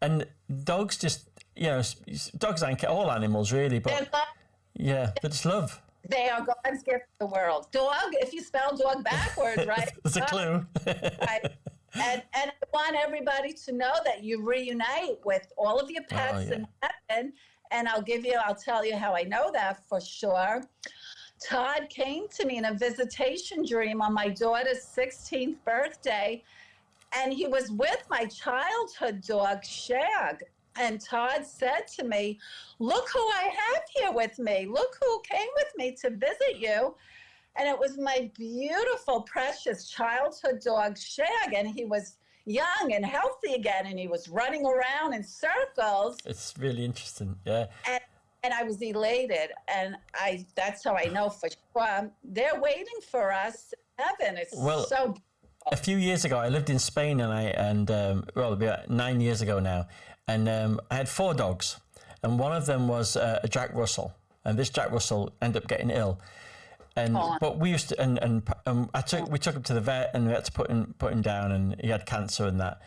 and dogs just, dogs ain't all animals really, but they just love. They are God's gift to the world. Dog, if you spell dog backwards, right? It's a clue. Right. And I want everybody to know that you reunite with all of your pets in heaven. And I'll tell you how I know that for sure. Todd came to me in a visitation dream on my daughter's 16th birthday. And he was with my childhood dog, Shag. And Todd said to me, look who I have here with me. Look who came with me to visit you. And it was my beautiful, precious childhood dog, Shag. And he was young and healthy again. And he was running around in circles. It's really interesting, yeah. And I was elated. And that's how I know for sure. They're waiting for us in heaven. It's so... A few years ago, I lived in Spain, it'll be 9 years ago now, and I had 4 dogs, and one of them was a Jack Russell, and this Jack Russell ended up getting ill, but we used to, we took him to the vet, and we had to put him down, and he had cancer and that,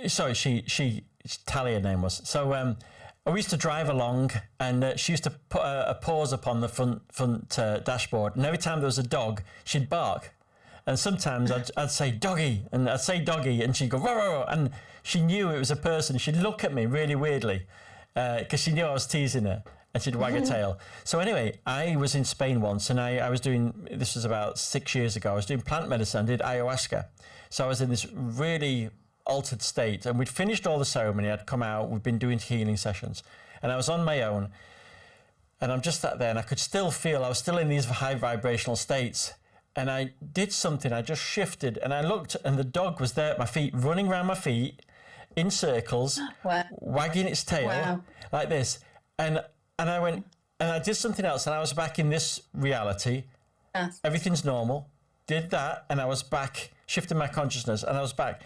sorry, Talia her name was, so. We used to drive along, and she used to put a paws upon the front dashboard, and every time there was a dog, she'd bark. And sometimes I'd say doggy, and I'd say doggy, and she'd go row, row, row, and she knew it was a person. She'd look at me really weirdly because she knew I was teasing her, and she'd wag her tail. So anyway, I was in Spain once, and I was doing, this was about 6 years ago, I was doing plant medicine, I did ayahuasca. So I was in this really altered state, and we'd finished all the ceremony. I'd come out, we'd been doing healing sessions, and I was on my own, and I'm just sat there, and I could still feel I was still in these high vibrational states, and I did something. I just shifted, and I looked, and the dog was there at my feet, running around my feet in circles, wagging its tail like this, and I went, and I did something else, and I was back in this reality. Everything's normal. Did that, and I was back, shifting my consciousness, and I was back.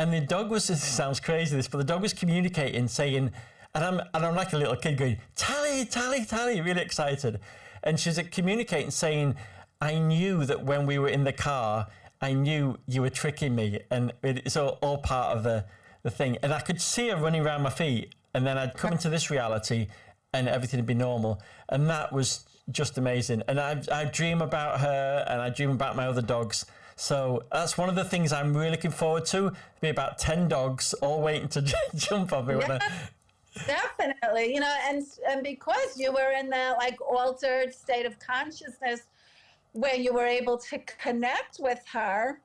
And the dog was, this sounds crazy, but the dog was communicating, saying, and I'm like a little kid going, Tally, Tally, Tally, really excited. And she's communicating, saying, I knew that when we were in the car, I knew you were tricking me. And it's all part of the thing. And I could see her running around my feet. And then I'd come into this reality and everything would be normal. And that was just amazing. And I dream about her, and I dream about my other dogs. So that's one of the things I'm really looking forward to. Be about 10 dogs all waiting to jump on me. Definitely, and because you were in that altered state of consciousness where you were able to connect with her,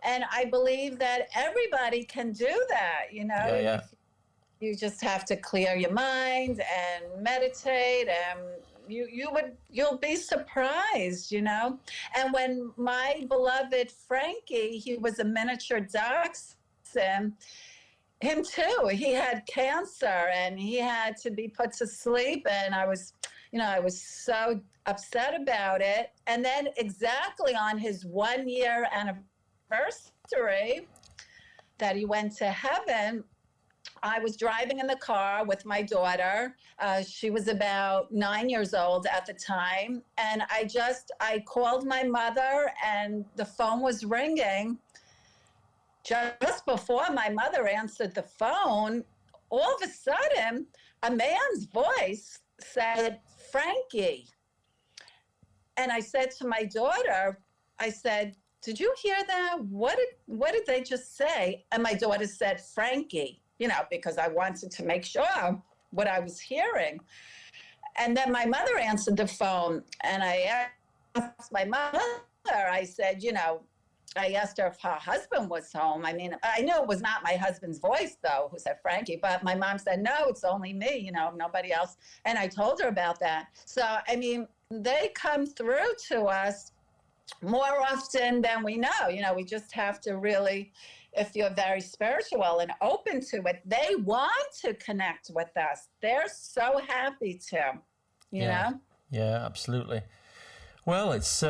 and I believe that everybody can do that. You just have to clear your mind and meditate, and you'll be surprised, And when my beloved Frankie, he was a miniature dachshund, him too, he had cancer and he had to be put to sleep, and I was so upset about it. And then exactly on his 1 year anniversary that he went to heaven, I was driving in the car with my daughter. She was about 9 years old at the time. And I called my mother and the phone was ringing. Just before my mother answered the phone, all of a sudden, a man's voice said, "Frankie." And I said to my daughter, I said, "Did you hear that? What did they just say?" And my daughter said, "Frankie," because I wanted to make sure what I was hearing. And then my mother answered the phone, and I asked my mother, I said, I asked her if her husband was home. I mean, I knew it was not my husband's voice, though, who said Frankie, but my mom said, "No, it's only me, nobody else." And I told her about that. So, I mean, they come through to us more often than we know. We just have to really, if you're very spiritual and open to it, they want to connect with us. They're so happy to, you know? Yeah, absolutely. Well, it's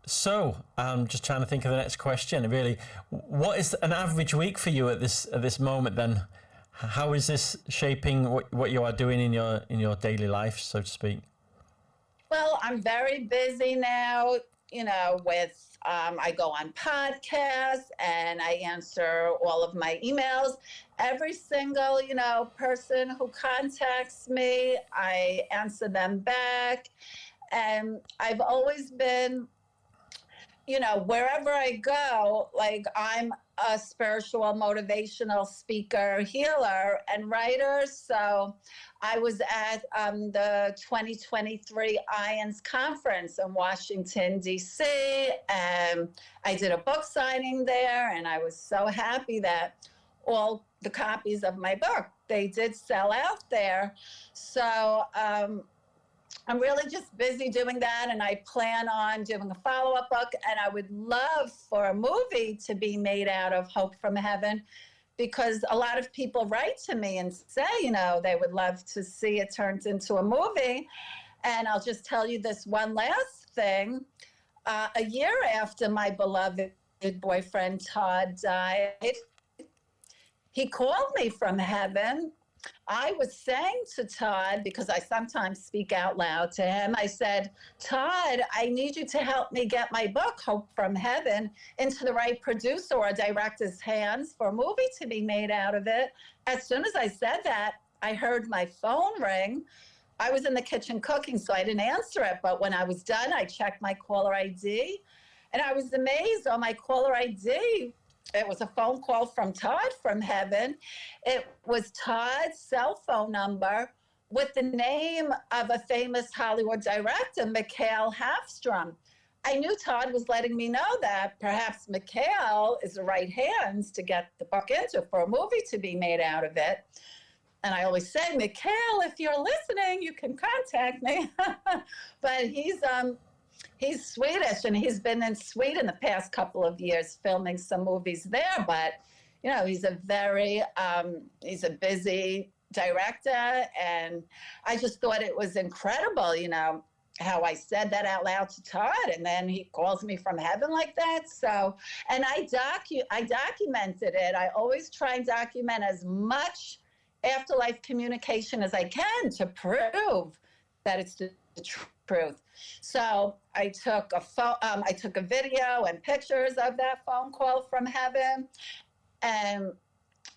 so I'm just trying to think of the next question. Really, what is an average week for you at this moment? Then, how is this shaping what you are doing in your daily life, so to speak? Well, I'm very busy now. With I go on podcasts and I answer all of my emails. Every single person who contacts me, I answer them back, and I've always been, wherever I go, like I'm a spiritual motivational speaker, healer, and writer. So I was at the 2023 IONS conference in Washington, D.C., and I did a book signing there, and I was so happy that all the copies of my book, they did sell out there. So I'm really just busy doing that, and I plan on doing a follow-up book, and I would love for a movie to be made out of Hope from Heaven, because a lot of people write to me and say, they would love to see it turned into a movie. And I'll just tell you this one last thing. A year after my beloved boyfriend Todd died, he called me from heaven. I was saying to Todd, because I sometimes speak out loud to him, I said, "Todd, I need you to help me get my book, Hope from Heaven, into the right producer or director's hands for a movie to be made out of it." As soon as I said that, I heard my phone ring. I was in the kitchen cooking, so I didn't answer it. But when I was done, I checked my caller ID, and I was amazed on my caller ID. It was a phone call from Todd from heaven. It was Todd's cell phone number with the name of a famous Hollywood director, Mikhail Hafstrom. I knew Todd was letting me know that perhaps Mikhail is the right hands to get the book into for a movie to be made out of it. And I always say, "Mikhail, if you're listening, you can contact me." But he's Swedish, and he's been in Sweden the past couple of years filming some movies there. But, he's he's a busy director. And I just thought it was incredible, how I said that out loud to Todd, and then he calls me from heaven like that. So, and I documented it. I always try and document as much afterlife communication as I can to prove that it's the truth. So I took a video and pictures of that phone call from heaven. And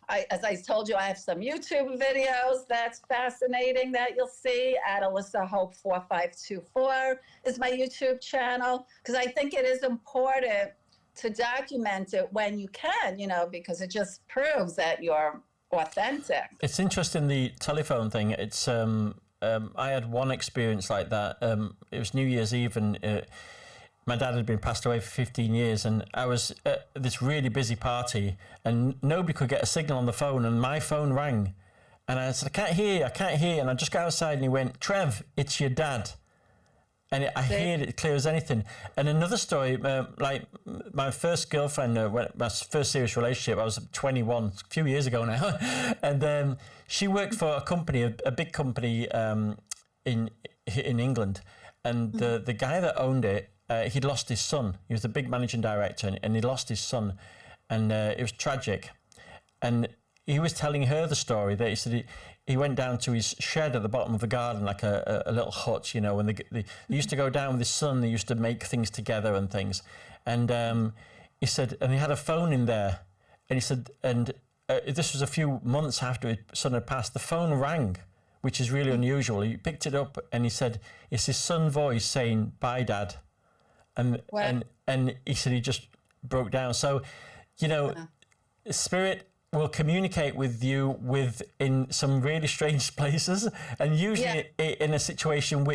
as I told you, I have some YouTube videos that's fascinating that you'll see at Elissa Hope 4524 is my YouTube channel, because I think it is important to document it when you can, because it just proves that you're authentic. It's interesting, the telephone thing. It's I had one experience like that. It was New Year's Eve, and my dad had been passed away for 15 years, and I was at this really busy party, and nobody could get a signal on the phone, and my phone rang, and I said, I can't hear you, and I just got outside, and he went, "Trev, it's your dad." And I heard it clear as anything. And another story, like my first girlfriend, my first serious relationship, I was 21, a few years ago now. And she worked for a company, a big company in England. And the guy that owned it, he'd lost his son. He was the big managing director, and he lost his son. And it was tragic. And he was telling her the story that he said he went down to his shed at the bottom of the garden, like a little hut, you know, and they used to go down with his son. They used to make things together and things. And he said, and he had a phone in there. And he said, and this was a few months after his son had passed, the phone rang, which is really unusual. He picked it up and he said, it's his son's voice saying, "Bye, Dad." And he said he just broke down. So, you know, spirit will communicate with you in some really strange places, and usually in a situation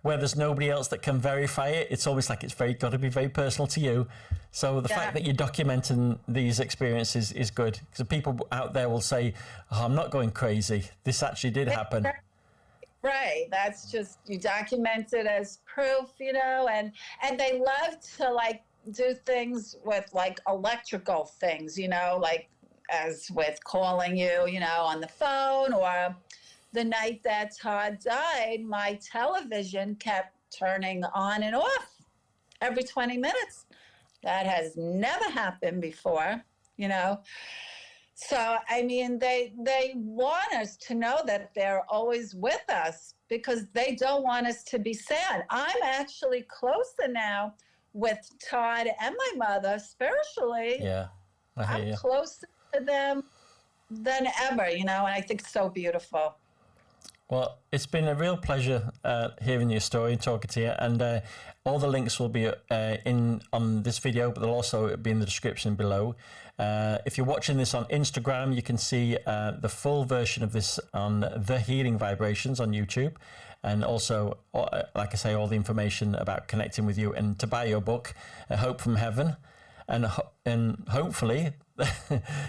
where there's nobody else that can verify it. It's always like it's got to be very personal to you. So the fact that you're documenting these experiences is good, because people out there will say, "Oh, I'm not going crazy. This actually did happen." Right. That's just, you document it as proof, you know, and they love to like do things with like electrical things, you know, like as with calling you, you know, on the phone. Or the night that Todd died, my television kept turning on and off every 20 minutes. That has never happened before, you know. So, I mean, they want us to know that they're always with us, because they don't want us to be sad. I'm actually closer now with Todd and my mother spiritually. Yeah, I hear you. I'm closer to them than ever, you know, and I think it's so beautiful. Well, it's been a real pleasure hearing your story and talking to you, and all the links will be on this video, but they'll also be in the description below. If you're watching this on Instagram, you can see the full version of this on The Healing Vibrations on YouTube, and also, like I say, all the information about connecting with you and to buy your book, Hope from Heaven. And hopefully,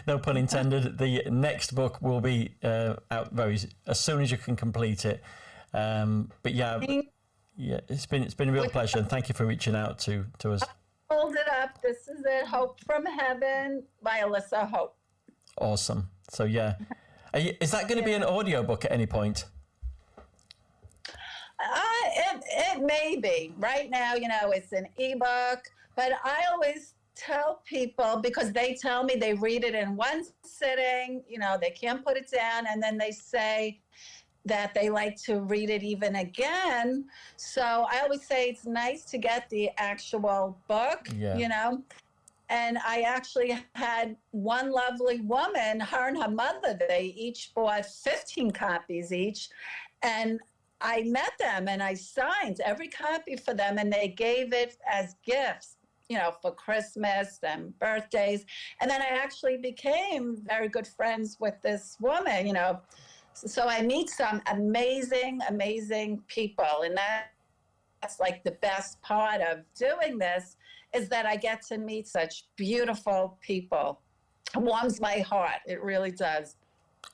no pun intended, the next book will be out as soon as you can complete it. But yeah, it's been a real pleasure, and thank you for reaching out to us. Hold it up. This is it. Hope from Heaven by Elissa Hope. Awesome. So yeah, is that going to be an audio book at any point? It may be. Right now, you know, it's an ebook, but I always tell people, because they tell me they read it in one sitting, you know, they can't put it down, and then they say that they like to read it even again. So I always say it's nice to get the actual book, you know. And I actually had one lovely woman, her and her mother, they each bought 15 copies each, and I met them and I signed every copy for them, and they gave it as gifts, you know, for Christmas and birthdays. And then I actually became very good friends with this woman, you know. So I meet some amazing, amazing people. And that's like the best part of doing this, is that I get to meet such beautiful people. It warms my heart. It really does.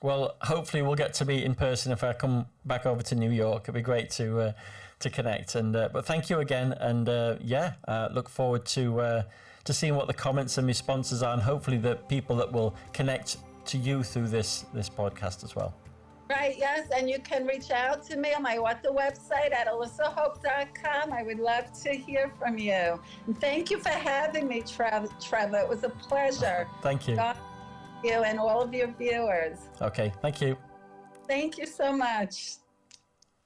Well, hopefully we'll get to meet in person if I come back over to New York. It'd be great to connect. And but thank you again. And look forward to seeing what the comments and responses are, and hopefully the people that will connect to you through this podcast as well. Right, yes, and you can reach out to me on my website at elissahope.com. I would love to hear from you. And thank you for having me, Trevor. It was a pleasure. Thank you. God bless you and all of your viewers. Okay, thank you. Thank you so much.